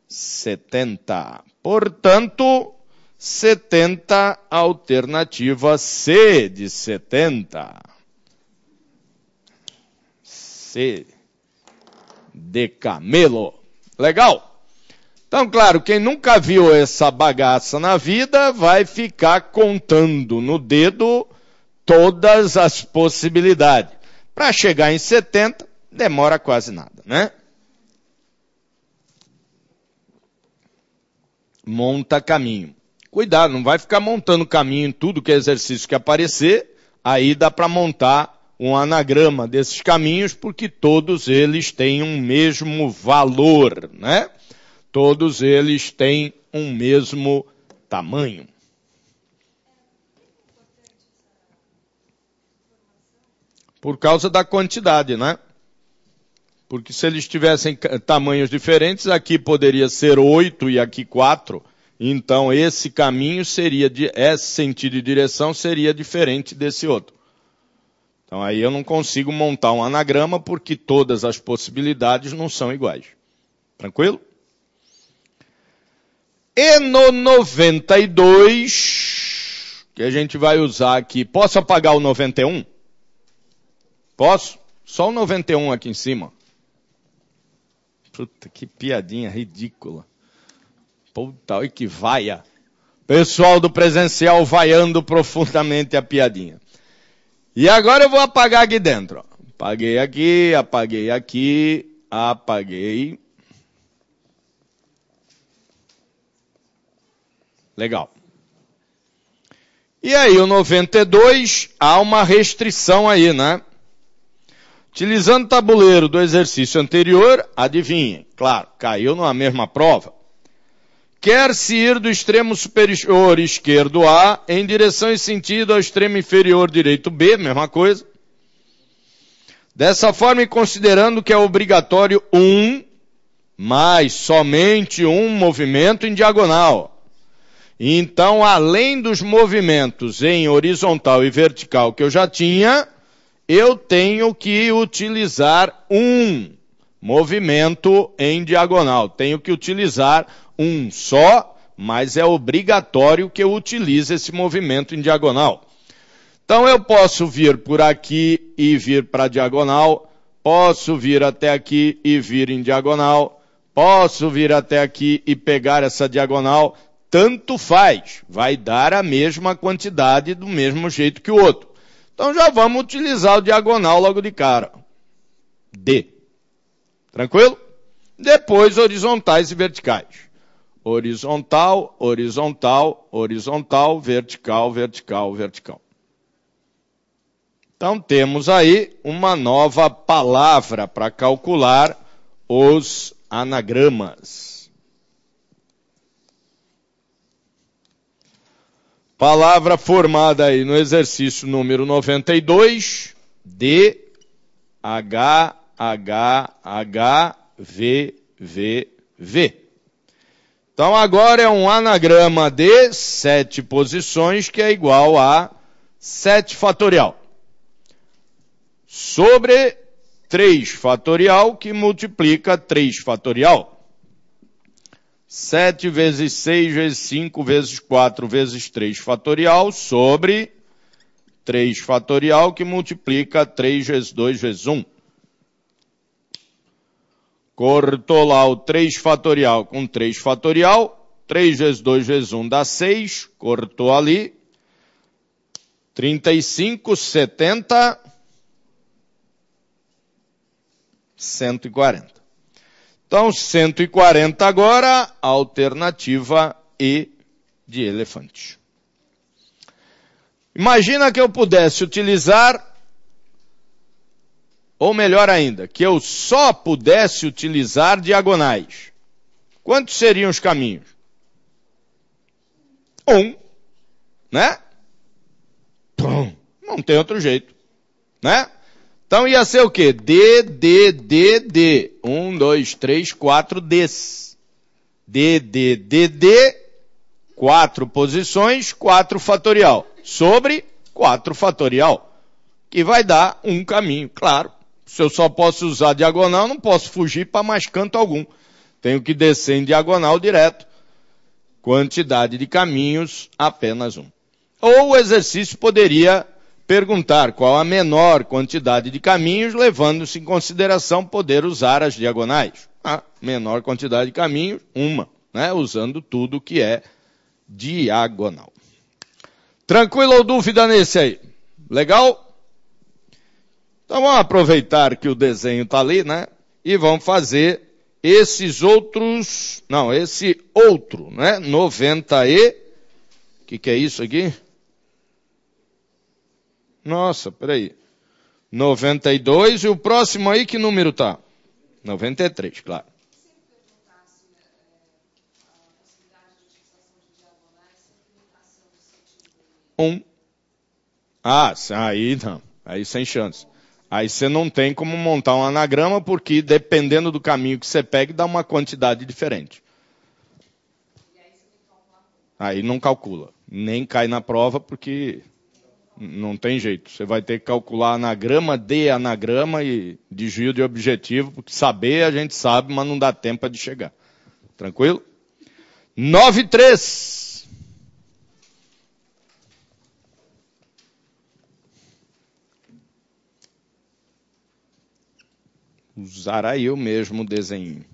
70. Portanto, 70, alternativa C de 70. C de camelo. Legal? Então, claro, quem nunca viu essa bagaça na vida vai ficar contando no dedo todas as possibilidades. Para chegar em 70, demora quase nada, né? Monta caminho. Cuidado, não vai ficar montando caminho em tudo que é exercício que aparecer. Aí dá para montar um anagrama desses caminhos, porque todos eles têm um mesmo valor, né? Todos eles têm um mesmo tamanho. Por causa da quantidade, né? Porque se eles tivessem tamanhos diferentes, aqui poderia ser 8 e aqui 4. Então esse caminho seria, esse sentido e direção seria diferente desse outro. Então aí eu não consigo montar um anagrama porque todas as possibilidades não são iguais. Tranquilo? E no 92, que a gente vai usar aqui, posso apagar o 91? Posso? Só o 91 aqui em cima. Puta, que piadinha ridícula. Puta, olha que vaia. Pessoal do presencial vaiando profundamente a piadinha. E agora eu vou apagar aqui dentro. Ó. Apaguei aqui, apaguei aqui, apaguei. Legal. E aí, o 92, há uma restrição aí, né? Utilizando o tabuleiro do exercício anterior, adivinhem, claro, caiu numa mesma prova. Quer-se ir do extremo superior esquerdo A em direção e sentido ao extremo inferior direito B, mesma coisa. Dessa forma, e considerando que é obrigatório mas somente um movimento em diagonal. Então, além dos movimentos em horizontal e vertical que eu já tinha, eu tenho que utilizar um movimento em diagonal. Tenho que utilizar um só, mas é obrigatório que eu utilize esse movimento em diagonal. Então eu posso vir por aqui e vir para a diagonal, posso vir até aqui e vir em diagonal, posso vir até aqui e pegar essa diagonal, tanto faz, vai dar a mesma quantidade do mesmo jeito que o outro. Então já vamos utilizar o diagonal logo de cara. D. Tranquilo? Depois horizontais e verticais. Horizontal, horizontal, horizontal, vertical, vertical, vertical. Então temos aí uma nova palavra para calcular os anagramas. Palavra formada aí no exercício número 92, D, H, H, H, V, V, V. Então agora é um anagrama de 7 posições, que é igual a 7 fatorial. Sobre 3 fatorial, que multiplica 3 fatorial. 7 vezes 6 vezes 5 vezes 4 vezes 3 fatorial sobre 3 fatorial que multiplica 3 vezes 2 vezes 1. Cortou lá o 3 fatorial com 3 fatorial. 3 vezes 2 vezes 1 dá 6. Cortou ali. 35, 70, 140. Então, 140 agora, alternativa E de elefante. Imagina que eu pudesse utilizar, ou melhor ainda, que eu só pudesse utilizar diagonais. Quantos seriam os caminhos? 1, né? Não tem outro jeito, né? Então ia ser o quê? D, D, D, D. 1, 2, 3, 4 Ds. D, D, D, D. 4 posições, 4 fatorial. Sobre 4 fatorial. Que vai dar um caminho, claro. Se eu só posso usar diagonal, não posso fugir para mais canto algum. Tenho que descer em diagonal direto. Quantidade de caminhos, apenas um. Ou o exercício poderia perguntar qual a menor quantidade de caminhos, levando-se em consideração poder usar as diagonais. A menor quantidade de caminhos, uma, né? Usando tudo que é diagonal. Tranquilo ou dúvida nesse aí? Legal? Então vamos aproveitar que o desenho está ali, né? E vamos fazer esses outros, não, esse outro, né? 90E, que é isso aqui? Nossa, peraí. 92 e o próximo aí que número tá? 93, claro. 1. Ah, aí não. Aí sem chance. Aí você não tem como montar um anagrama porque dependendo do caminho que você pega dá uma quantidade diferente. Aí não calcula. Nem cai na prova porque não tem jeito. Você vai ter que calcular anagrama de anagrama e desvio de objetivo, porque saber a gente sabe, mas não dá tempo de chegar. Tranquilo? 9-3. Usará eu mesmo o desenho.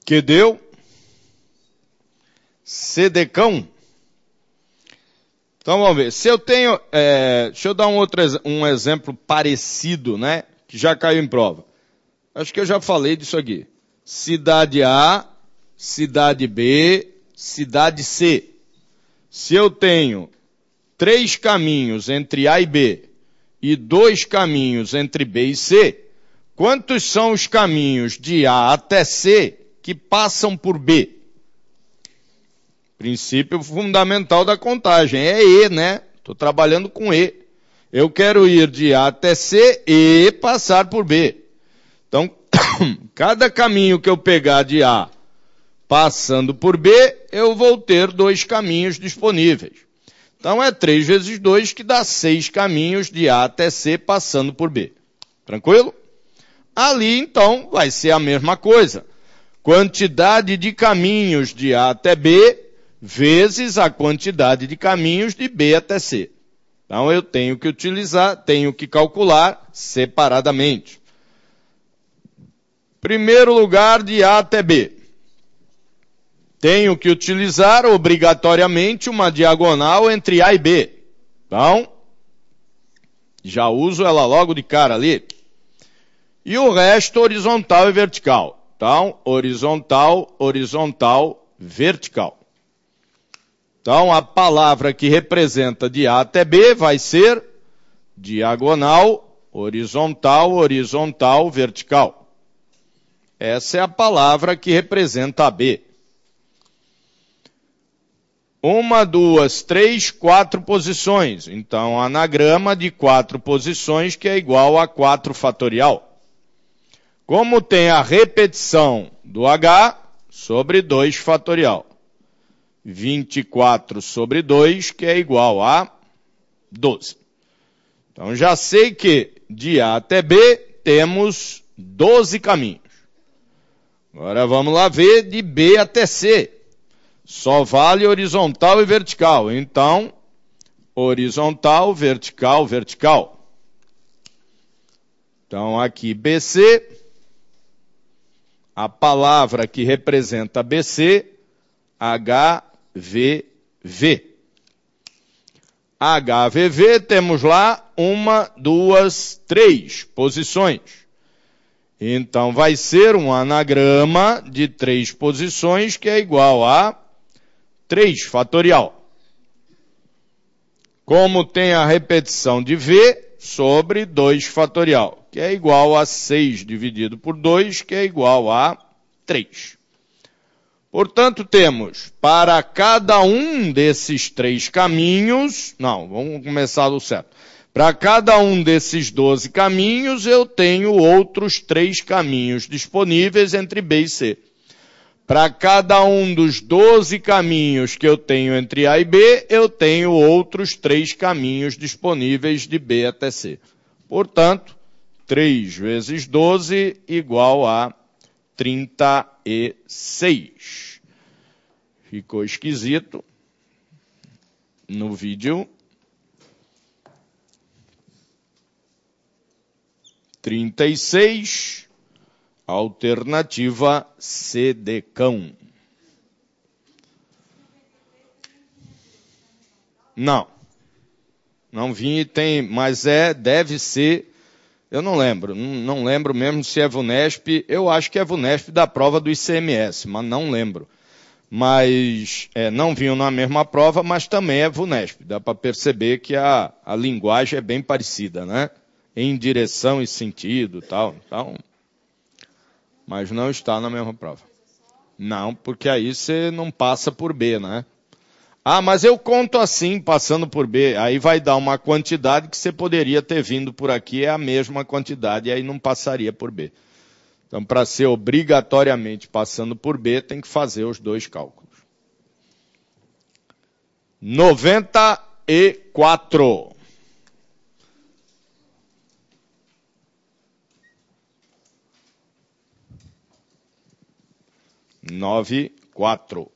que deu C decão. Então vamos ver. Se eu tenho, deixa eu dar um exemplo parecido, né? Que já caiu em prova. Acho que eu já falei disso aqui. Cidade A, cidade B, cidade C. Se eu tenho 3 caminhos entre A e B e 2 caminhos entre B e C, quantos são os caminhos de A até C que passam por B? Princípio fundamental da contagem. É E, né? Estou trabalhando com E. Eu quero ir de A até C e passar por B. Então, cada caminho que eu pegar de A passando por B, eu vou ter 2 caminhos disponíveis. Então, é 3 vezes 2 que dá 6 caminhos de A até C passando por B. Tranquilo? Ali, então, vai ser a mesma coisa. Quantidade de caminhos de A até B vezes a quantidade de caminhos de B até C. Então, eu tenho que calcular separadamente. Primeiro lugar, de A até B. Tenho que utilizar obrigatoriamente uma diagonal entre A e B. Então, já uso ela logo de cara ali. E o resto horizontal e vertical. Então, horizontal, horizontal, vertical. Então, a palavra que representa de A até B vai ser diagonal, horizontal, horizontal, vertical. Essa é a palavra que representa a B. 1, 2, 3, 4 posições. Então, anagrama de 4 posições que é igual a 4 fatorial. Como tem a repetição do H sobre 2 fatorial. 24 sobre 2, que é igual a 12. Então, já sei que de A até B temos 12 caminhos. Agora vamos lá ver de B até C. Só vale horizontal e vertical. Então, horizontal, vertical, vertical. Então, aqui BC, a palavra que representa BC, HVV. HVV, temos lá 1, 2, 3 posições. Então, vai ser um anagrama de 3 posições que é igual a 3 fatorial. Como tem a repetição de V sobre 2 fatorial, que é igual a 6 dividido por 2, que é igual a 3. Portanto, temos para cada um desses 3 caminhos, vamos começar do certo. Para cada um desses 12 caminhos, eu tenho outros 3 caminhos disponíveis entre B e C. Para cada um dos 12 caminhos que eu tenho entre A e B, eu tenho outros 3 caminhos disponíveis de B até C. Portanto, 3 vezes 12 igual a 36. Ficou esquisito no vídeo. 36, alternativa C decão. Não vi e tem, mas deve ser, eu não lembro, não lembro mesmo se é VUNESP, eu acho que é VUNESP da prova do ICMS, mas não lembro. Mas não vinham na mesma prova, mas também é VUNESP. Dá para perceber que a linguagem é bem parecida, né? Em direção e sentido e tal. Então, mas não está na mesma prova. Não, porque aí você não passa por B, né? Ah, mas eu conto assim, passando por B. Aí vai dar uma quantidade que você poderia ter vindo por aqui, é a mesma quantidade, e aí não passaria por B. Então, para ser obrigatoriamente passando por B, tem que fazer os 2 cálculos. 94. Nove, 4.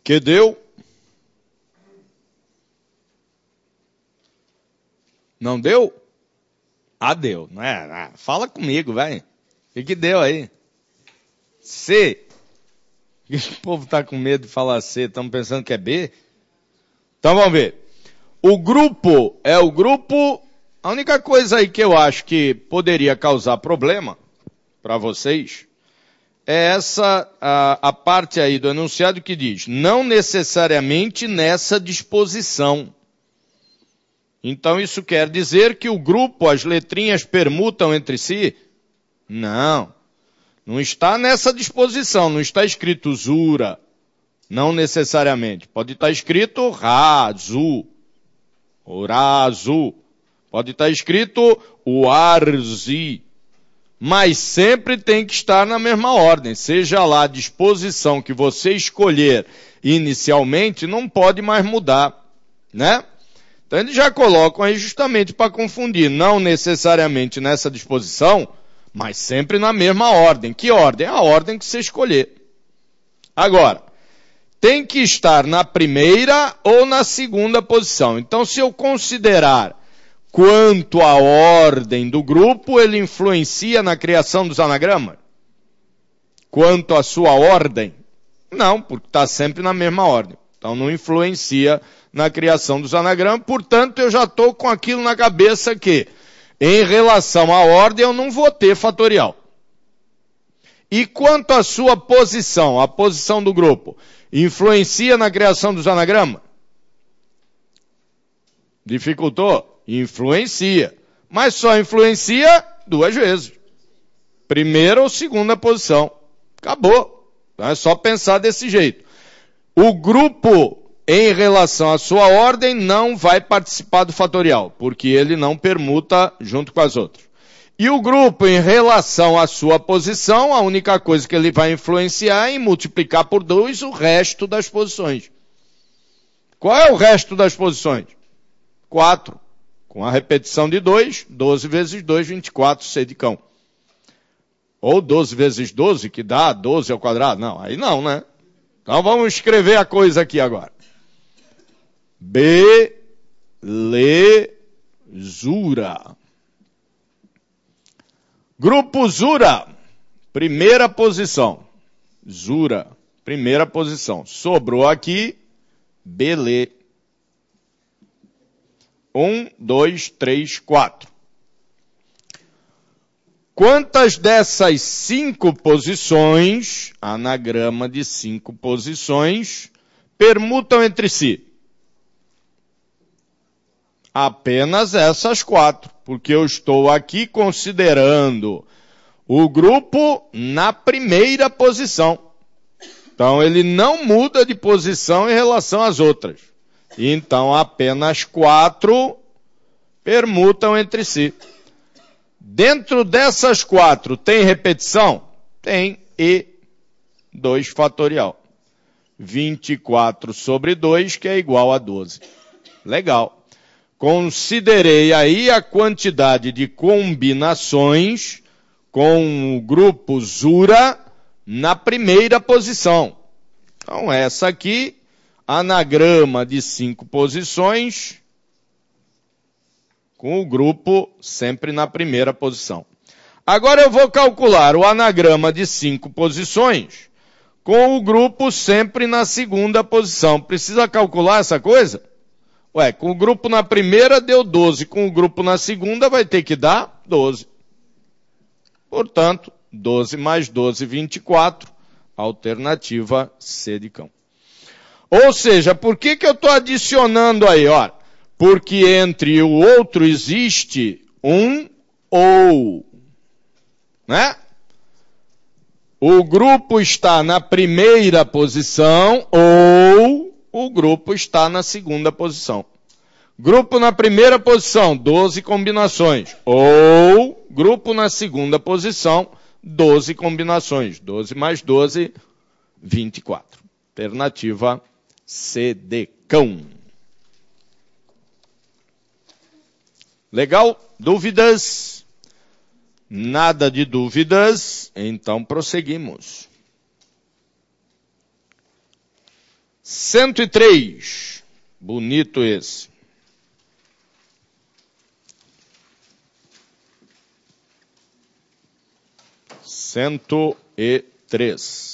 Que deu? Não deu? Ah, deu. Não é? Fala comigo, vai. O que deu aí? C. O povo está com medo de falar C. Estão pensando que é B? Então vamos ver. O grupo é o grupo. A única coisa aí que eu acho que poderia causar problema para vocês é essa, a parte aí do enunciado que diz, não necessariamente nessa disposição. Então isso quer dizer que o grupo, as letrinhas permutam entre si? Não. Não está nessa disposição, não está escrito zura. Não necessariamente. Pode estar escrito razu, orazu. Pode estar escrito uarzi. Mas sempre tem que estar na mesma ordem. Seja lá a disposição que você escolher inicialmente, não pode mais mudar, né? Então eles já colocam aí justamente para confundir, não necessariamente nessa disposição, mas sempre na mesma ordem. Que ordem? A ordem que você escolher. Agora, tem que estar na primeira ou na segunda posição. Então se eu considerar quanto à ordem do grupo, ele influencia na criação dos anagramas? Quanto à sua ordem? Não, porque está sempre na mesma ordem. Então não influencia na criação dos anagramas, portanto eu já estou com aquilo na cabeça que, em relação à ordem, eu não vou ter fatorial. E quanto à sua posição, a posição do grupo, influencia na criação dos anagramas? Dificultou? Influencia. Mas só influencia 2 vezes. Primeira ou segunda posição. Acabou. Então é só pensar desse jeito. O grupo, em relação à sua ordem, não vai participar do fatorial, porque ele não permuta junto com as outras. E o grupo, em relação à sua posição, a única coisa que ele vai influenciar é em multiplicar por 2 o resto das posições. Qual é o resto das posições? 4. Com a repetição de 2, 12 vezes 2, 24, C de cão. Ou 12 vezes 12, que dá 12 ao quadrado. Não, aí não, né? Então vamos escrever a coisa aqui agora. Belezura. Grupo Zura, primeira posição. Zura, primeira posição. Sobrou aqui, Belê. 1, 2, 3, 4. Quantas dessas 5 posições, anagrama de 5 posições, permutam entre si? Apenas essas 4, porque eu estou aqui considerando o grupo na primeira posição. Então ele não muda de posição em relação às outras. Então apenas 4 permutam entre si. Dentro dessas 4 tem repetição? Tem, e 2 fatorial. 24 sobre 2, que é igual a 12. Legal. Considerei aí a quantidade de combinações com o grupo Zura na primeira posição. Então essa aqui, anagrama de 5 posições, com o grupo sempre na primeira posição. Agora eu vou calcular o anagrama de 5 posições com o grupo sempre na segunda posição. Precisa calcular essa coisa? Ué, com o grupo na primeira deu 12, com o grupo na segunda vai ter que dar 12. Portanto, 12 mais 12, 24, alternativa C de cão. Ou seja, por que eu estou adicionando aí? Ó, porque entre o outro existe um ou, né? O grupo está na primeira posição ou o grupo está na segunda posição. Grupo na primeira posição, 12 combinações. Ou grupo na segunda posição, 12 combinações. 12 mais 12, 24. Alternativa C de cão. Legal? Dúvidas? Nada de dúvidas? Então prosseguimos. 103. Bonito esse. Cento e três.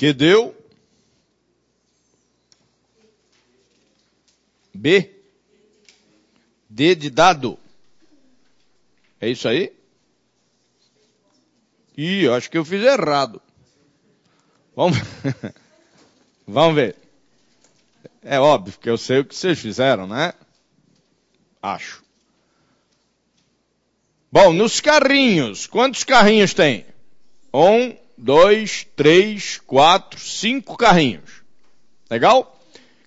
Que deu B. D de dado. É isso aí? Ih, eu acho que eu fiz errado. Vamos ver. É óbvio que eu sei o que vocês fizeram, né? Acho. Bom, nos carrinhos, quantos carrinhos tem? 1, 2, 3, 4, 5 carrinhos. Legal?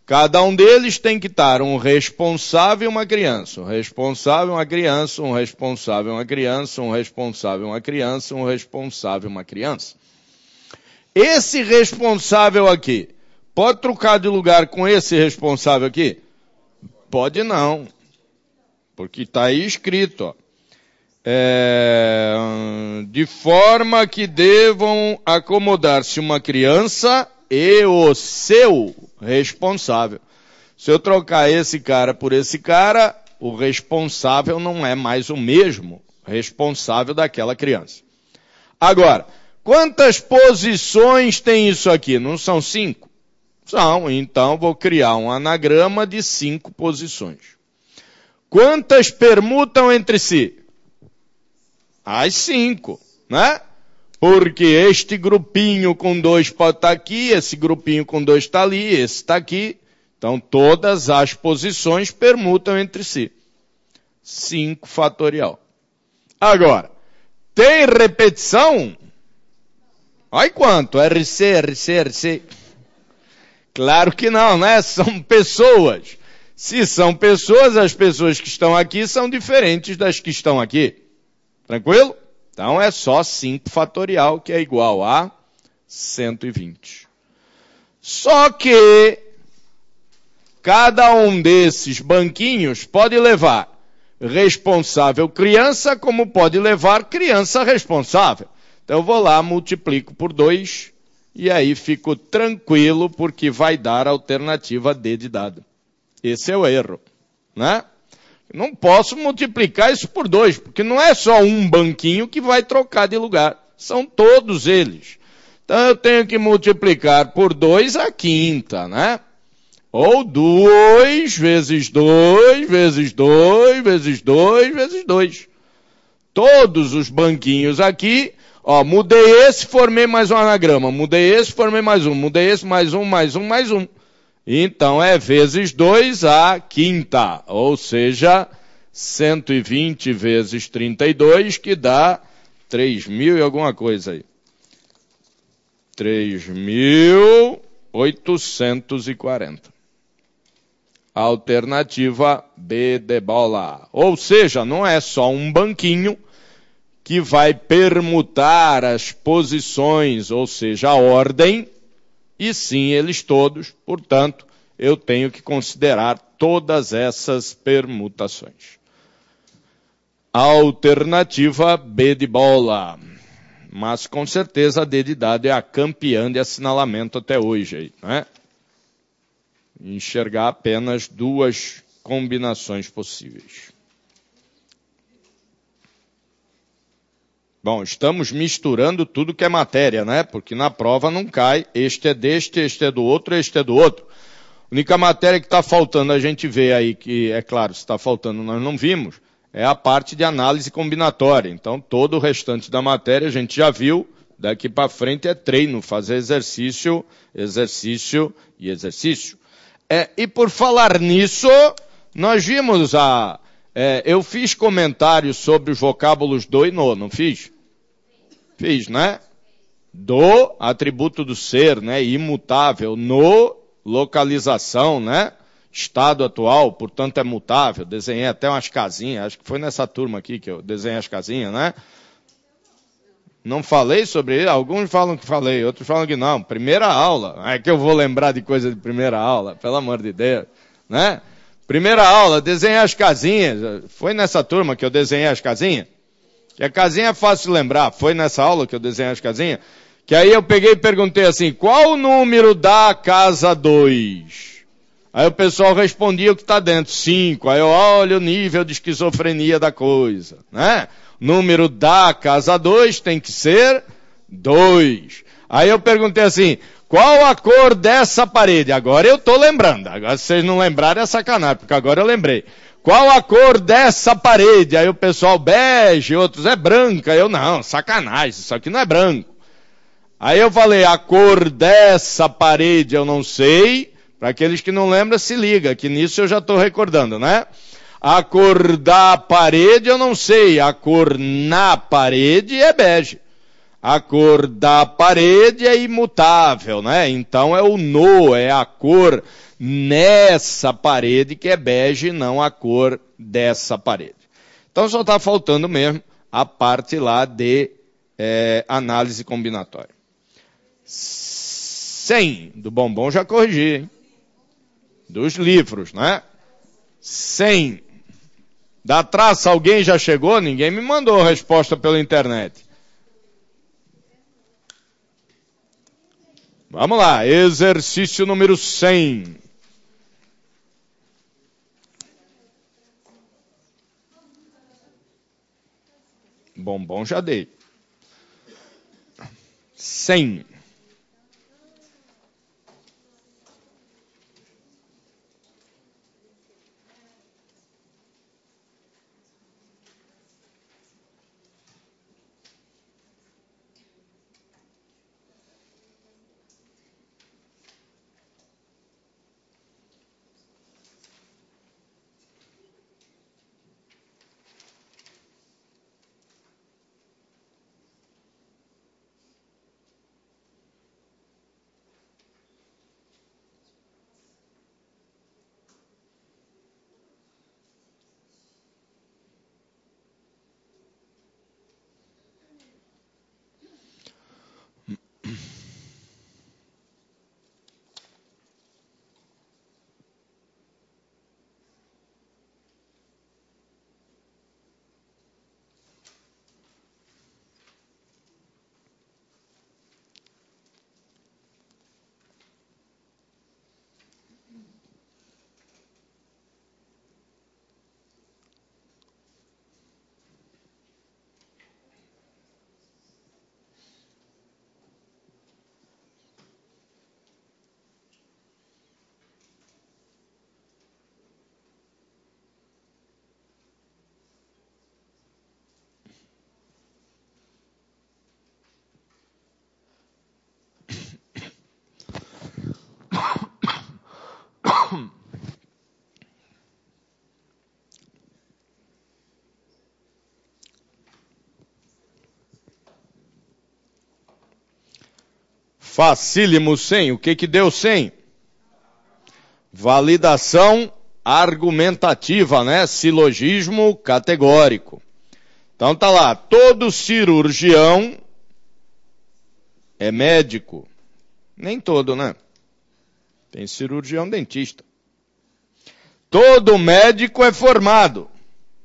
Cada um deles tem que estar um responsável e uma criança. Um responsável, uma criança, um responsável, uma criança, um responsável, uma criança, um responsável, uma criança. Esse responsável aqui, pode trocar de lugar com esse responsável aqui? Pode não. Porque está aí escrito, ó. De forma que devam acomodar-se uma criança e o seu responsável. Se eu trocar esse cara por esse cara, o responsável não é mais o mesmo responsável daquela criança. Agora, quantas posições tem isso aqui? Não são 5? São, então vou criar um anagrama de 5 posições. Quantas permutam entre si? As 5, né? Porque este grupinho com 2 pode estar aqui, esse grupinho com 2 está ali, esse está aqui. Então todas as posições permutam entre si. 5 fatorial. Agora, tem repetição? Olha quanto, RC, RC, RC. Claro que não, né? São pessoas. Se são pessoas, as pessoas que estão aqui são diferentes das que estão aqui. Tranquilo? Então é só 5 fatorial, que é igual a 120. Só que cada um desses banquinhos pode levar responsável criança, como pode levar criança responsável. Então eu vou lá, multiplico por 2, e aí fico tranquilo, porque vai dar a alternativa D de dado. Esse é o erro, né? Não posso multiplicar isso por 2, porque não é só um banquinho que vai trocar de lugar. São todos eles. Então eu tenho que multiplicar por 2 a quinta, né? Ou 2 vezes 2, vezes 2, vezes 2, vezes 2. Todos os banquinhos aqui, ó, mudei esse, formei mais um anagrama. Mudei esse, formei mais um. Mudei esse, mais um, mais um, mais um. Então é vezes 2 a quinta, ou seja, 120 vezes 32, que dá 3.000 e alguma coisa aí. 3.840. Alternativa B de bola. Ou seja, não é só um banquinho que vai permutar as posições, ou seja, a ordem, e sim eles todos, portanto, eu tenho que considerar todas essas permutações. Alternativa B de bola. Mas com certeza a D de dado é a campeã de assinalamento até hoje, aí, né? Enxergar apenas 2 combinações possíveis. Bom, estamos misturando tudo que é matéria, né? Porque na prova não cai, este é deste, este é do outro, este é do outro. A única matéria que está faltando, a gente vê aí que, é claro, se está faltando nós não vimos, é a parte de análise combinatória. Então, todo o restante da matéria a gente já viu, daqui para frente é treino, fazer exercício, exercício e exercício. E por falar nisso, nós vimos eu fiz comentários sobre os vocábulos do e no, não fiz? Fiz, né? Do, atributo do ser, né? Imutável. No, localização, né? Estado atual, portanto é mutável. Desenhei até umas casinhas, acho que foi nessa turma aqui que eu desenhei as casinhas, né? Não falei sobre ele? Alguns falam que falei, outros falam que não. Primeira aula. É que eu vou lembrar de coisa de primeira aula, pelo amor de Deus, né? Primeira aula, desenhei as casinhas. Foi nessa turma que eu desenhei as casinhas? Que a casinha é fácil de lembrar. Foi nessa aula que eu desenhei as casinhas? Que aí eu peguei e perguntei assim, qual o número da casa 2? Aí o pessoal respondia o que está dentro, 5. Aí eu olho o nível de esquizofrenia da coisa, né? Número da casa 2 tem que ser 2. Aí eu perguntei assim, Qual a cor dessa parede? Agora eu estou lembrando. Agora, se vocês não lembrarem, é sacanagem, porque agora eu lembrei. Qual a cor dessa parede? Aí o pessoal, bege, outros, é branca. Eu, não, sacanagem, isso aqui não é branco. Aí eu falei, a cor dessa parede eu não sei. Para aqueles que não lembram, se liga, que nisso eu já estou recordando, né? A cor da parede eu não sei. A cor na parede é bege. A cor da parede é imutável, né? Então é o no, é a cor nessa parede que é bege, não a cor dessa parede. Então só está faltando mesmo a parte lá de análise combinatória. 100 do bombom já corrigi, hein? Dos livros, né? 100. Da traça alguém já chegou? Ninguém me mandou a resposta pela internet. Vamos lá, exercício número 100. Bombom já dei. 100. Facílimo 100. O que deu 100? Validação argumentativa, né? Silogismo categórico. Então tá lá, todo cirurgião é médico. Nem todo, né? Tem cirurgião dentista. Todo médico é formado.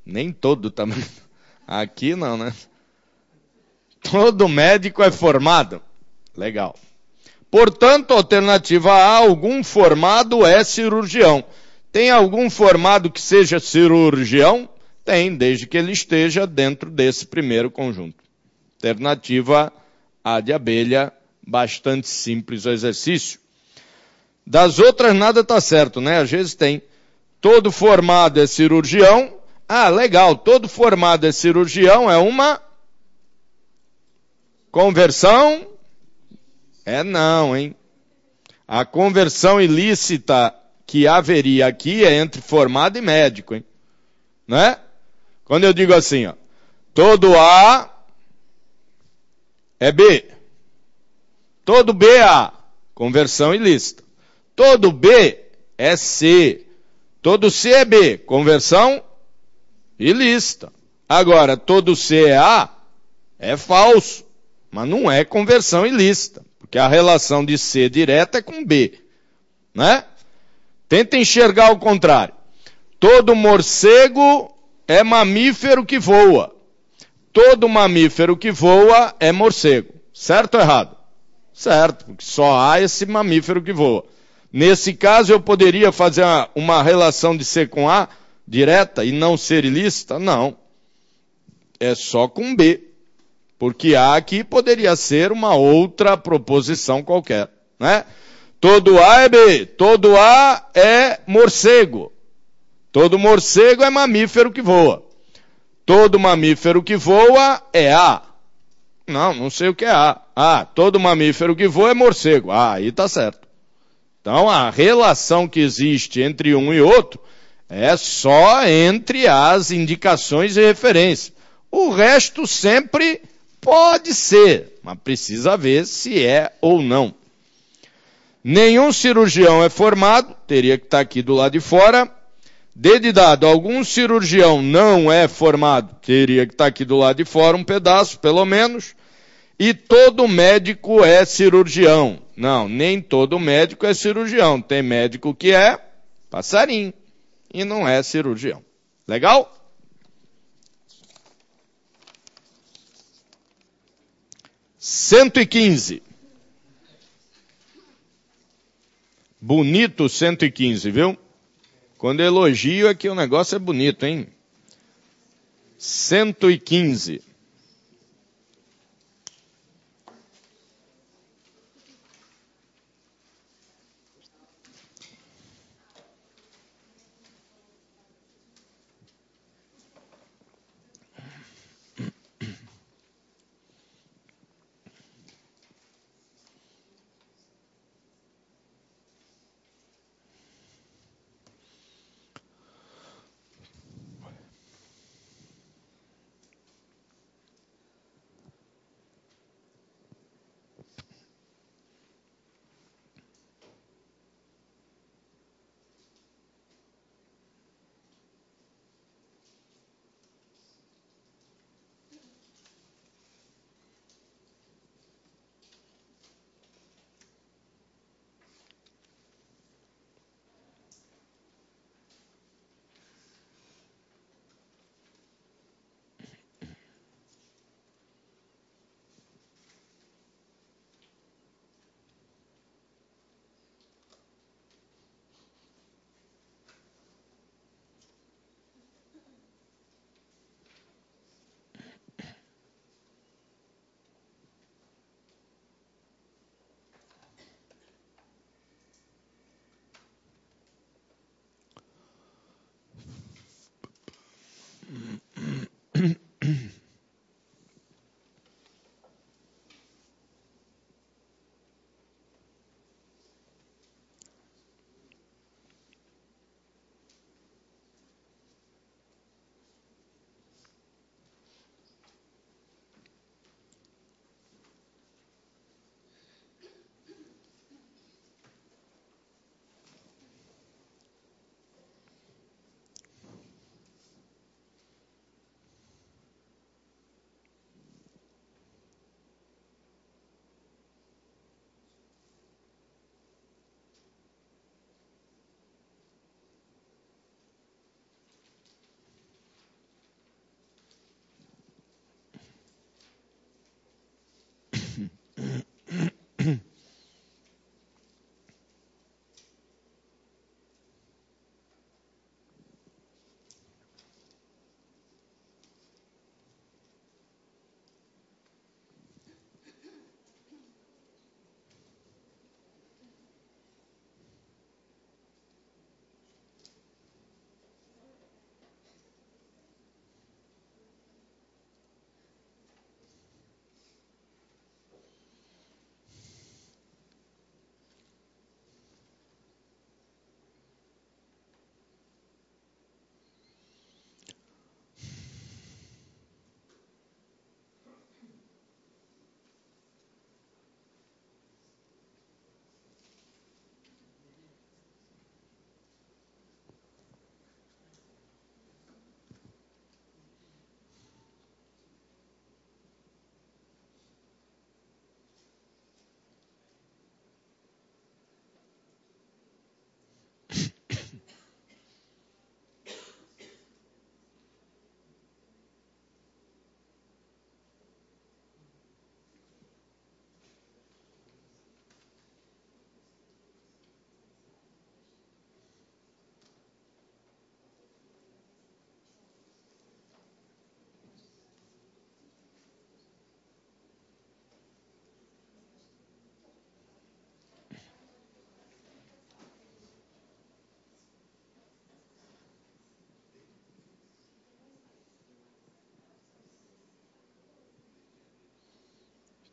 Nem todo também. Aqui não, né? Todo médico é formado. Legal. Portanto, alternativa A, algum formado é cirurgião. Tem algum formado que seja cirurgião? Tem, desde que ele esteja dentro desse primeiro conjunto. Alternativa A de abelha, bastante simples o exercício. Das outras nada está certo, né? Às vezes tem. Todo formado é cirurgião. Ah, legal, todo formado é cirurgião é uma conversão. É não, hein? A conversão ilícita que haveria aqui é entre formado e médico, hein? Né? Quando eu digo assim, ó, todo A é B. Todo B é A. Conversão ilícita. Todo B é C. Todo C é B. Conversão ilícita. Agora, todo C é A é falso, mas não é conversão ilícita. Porque a relação de C direta é com B, né? Tenta enxergar o contrário. Todo morcego é mamífero que voa. Todo mamífero que voa é morcego. Certo ou errado? Certo, porque só há esse mamífero que voa. Nesse caso, eu poderia fazer uma relação de C com A direta e não ser ilícita? Não. É só com B. Porque A aqui poderia ser uma outra proposição qualquer. né? Todo A é B, todo A é morcego. Todo morcego é mamífero que voa. Todo mamífero que voa é A. Não sei o que é A. Ah, todo mamífero que voa é morcego. Ah, aí tá certo. Então a relação que existe entre um e outro é só entre as indicações e referências. O resto sempre pode ser, mas precisa ver se é ou não. Nenhum cirurgião é formado, teria que estar aqui do lado de fora. D de dado, algum cirurgião não é formado, teria que estar aqui do lado de fora, um pedaço pelo menos. E todo médico é cirurgião. Não, nem todo médico é cirurgião. Tem médico que é passarinho e não é cirurgião. Legal? (115). Bonito 115, viu? Quando elogio é que o negócio é bonito, hein? 115.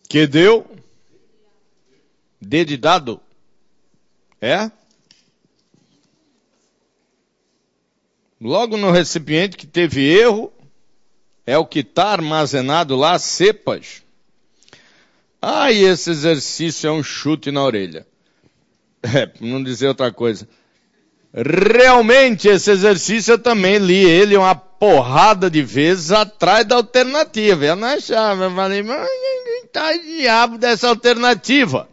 Que deu? D de dado? É? Logo no recipiente que teve erro, é o que está armazenado lá, cepas. Ah, e esse exercício é um chute na orelha. Para não dizer outra coisa. Realmente, esse exercício eu também li ele uma porrada de vezes atrás da alternativa. Eu não achava, eu falei, mas que tá diabo dessa alternativa?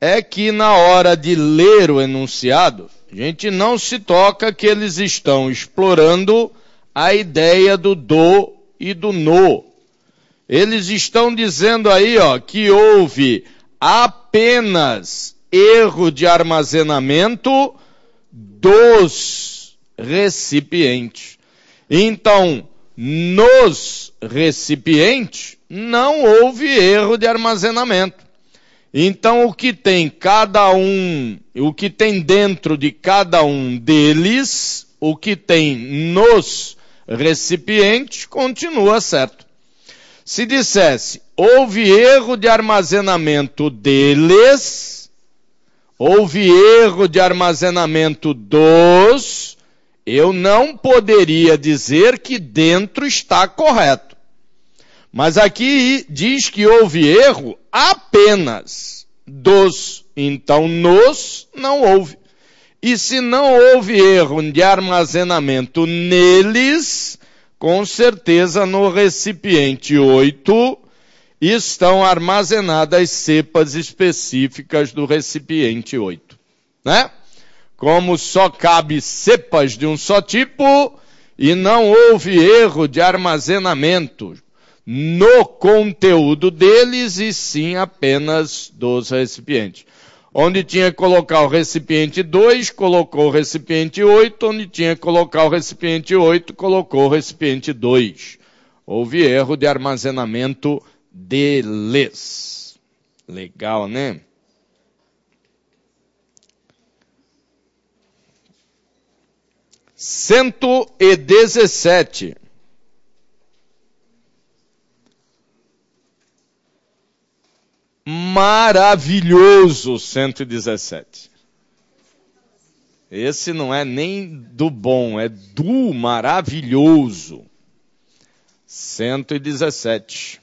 É que na hora de ler o enunciado, a gente não se toca que eles estão explorando a ideia do do e do no. Eles estão dizendo aí, ó, que houve apenas erro de armazenamento dos recipientes. Então, nos recipientes, não houve erro de armazenamento. Então, o que tem dentro de cada um deles, o que tem nos recipientes, continua certo. Se dissesse, houve erro de armazenamento deles, houve erro de armazenamento dos, eu não poderia dizer que dentro está correto. Mas aqui diz que houve erro apenas dos, então nos não houve. E se não houve erro de armazenamento neles, com certeza no recipiente 8 estão armazenadas cepas específicas do recipiente 8, né? Como só cabe cepas de um só tipo e não houve erro de armazenamento no conteúdo deles e sim apenas dos recipientes. Onde tinha que colocar o recipiente 2, colocou o recipiente 8. Onde tinha que colocar o recipiente 8, colocou o recipiente 2. Houve erro de armazenamento deles. Legal, né? Cento e 17. Maravilhoso 117. Esse não é nem do bom, é do maravilhoso. 117.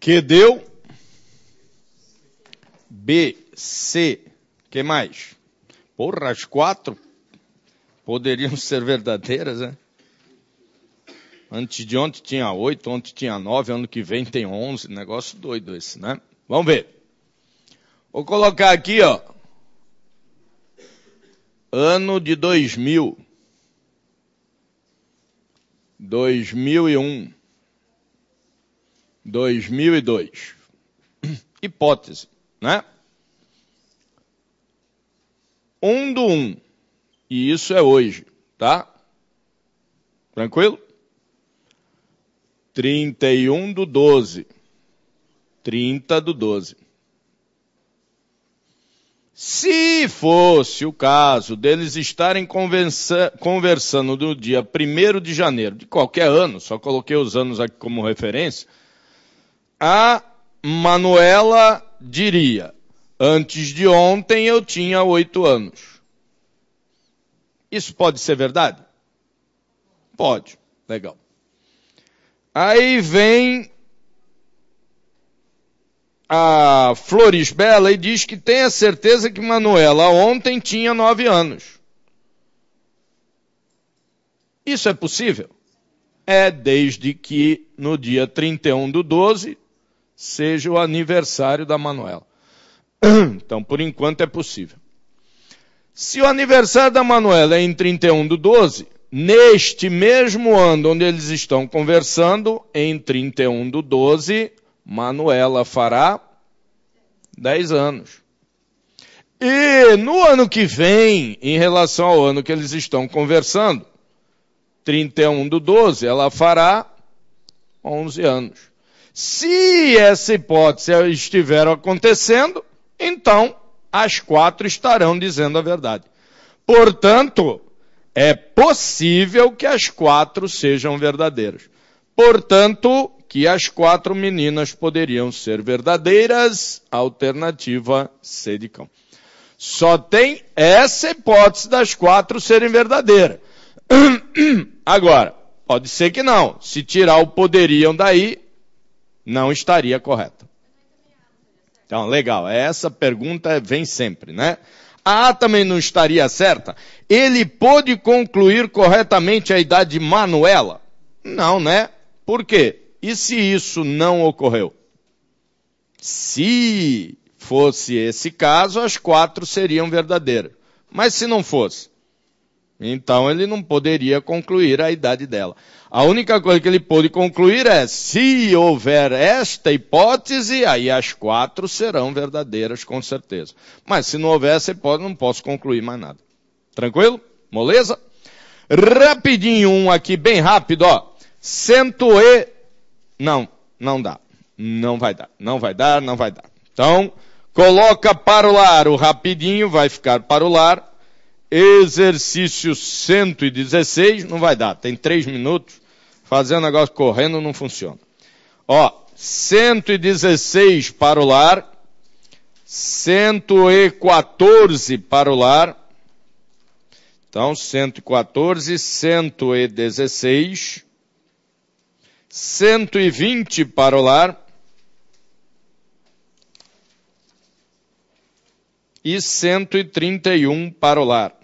Que deu? B, C, que mais? Porra, as 4 poderiam ser verdadeiras, né? Antes de ontem tinha 8, ontem tinha 9, ano que vem tem 11, negócio doido esse, né? Vamos ver. Vou colocar aqui, ó. Ano de 2000. 2001. 2002. Hipótese, né? 1/1. E isso é hoje, tá? Tranquilo? 31/12. 30/12. Se fosse o caso deles estarem conversando no dia 1º de janeiro de qualquer ano, só coloquei os anos aqui como referência, a Manuela diria, antes de ontem eu tinha 8 anos. Isso pode ser verdade? Pode. Legal. Aí vem a Florisbela e diz que tem a certeza que Manuela ontem tinha 9 anos. Isso é possível? É, desde que no dia 31/12 seja o aniversário da Manuela. Então, por enquanto, é possível. Se o aniversário da Manuela é em 31/12, neste mesmo ano onde eles estão conversando, em 31/12, Manuela fará 10 anos. E no ano que vem, em relação ao ano que eles estão conversando, 31/12, ela fará 11 anos. Se essa hipótese estiver acontecendo, então as 4 estarão dizendo a verdade. Portanto, é possível que as 4 sejam verdadeiras. Portanto, que as 4 meninas poderiam ser verdadeiras, alternativa C de cão. Só tem essa hipótese das 4 serem verdadeiras. Agora, pode ser que não. Se tirar o poderiam daí, não estaria correta. Então, legal. Essa pergunta vem sempre, né? A A também não estaria certa? Ele pôde concluir corretamente a idade de Manuela? Não, né? Por quê? E se isso não ocorreu? Se fosse esse caso, as 4 seriam verdadeiras. Mas se não fosse, então ele não poderia concluir a idade dela. A única coisa que ele pôde concluir é, se houver esta hipótese, aí as 4 serão verdadeiras com certeza. Mas se não houver essa hipótese, não posso concluir mais nada. Tranquilo? Moleza? Rapidinho um aqui, bem rápido, ó. Não dá. Não vai dar. Então, coloca para o lar o rapidinho, vai ficar para o lar. Exercício 116, não vai dar, tem 3 minutos. Fazer um negócio correndo não funciona. Ó, 116 para o lar. 114 para o lar. Então, 114, 116. 120 para o lar. E 131 para o lar.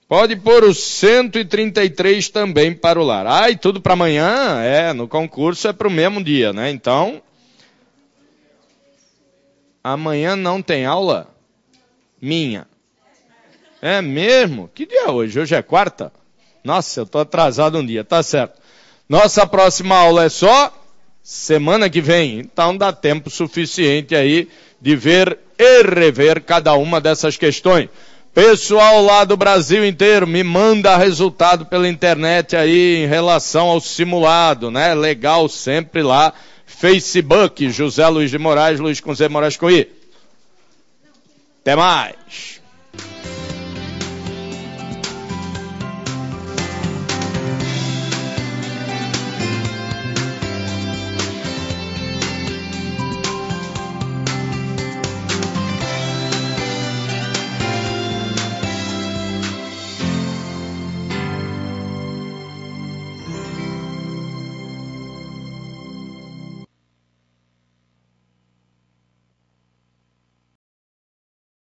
Pode pôr o 133 também para o lar. Ah, e tudo para amanhã? É, no concurso é para o mesmo dia, né? Então, amanhã não tem aula? Minha. É mesmo? Que dia é hoje? Hoje é quarta? Nossa, eu estou atrasado um dia, tá certo. Nossa próxima aula é só semana que vem. Então dá tempo suficiente aí de ver e rever cada uma dessas questões. Pessoal lá do Brasil inteiro, me manda resultado pela internet aí em relação ao simulado, né? Legal, sempre lá. Facebook, José Luiz de Moraes, Luiz com Z, Moraes com I. Até mais.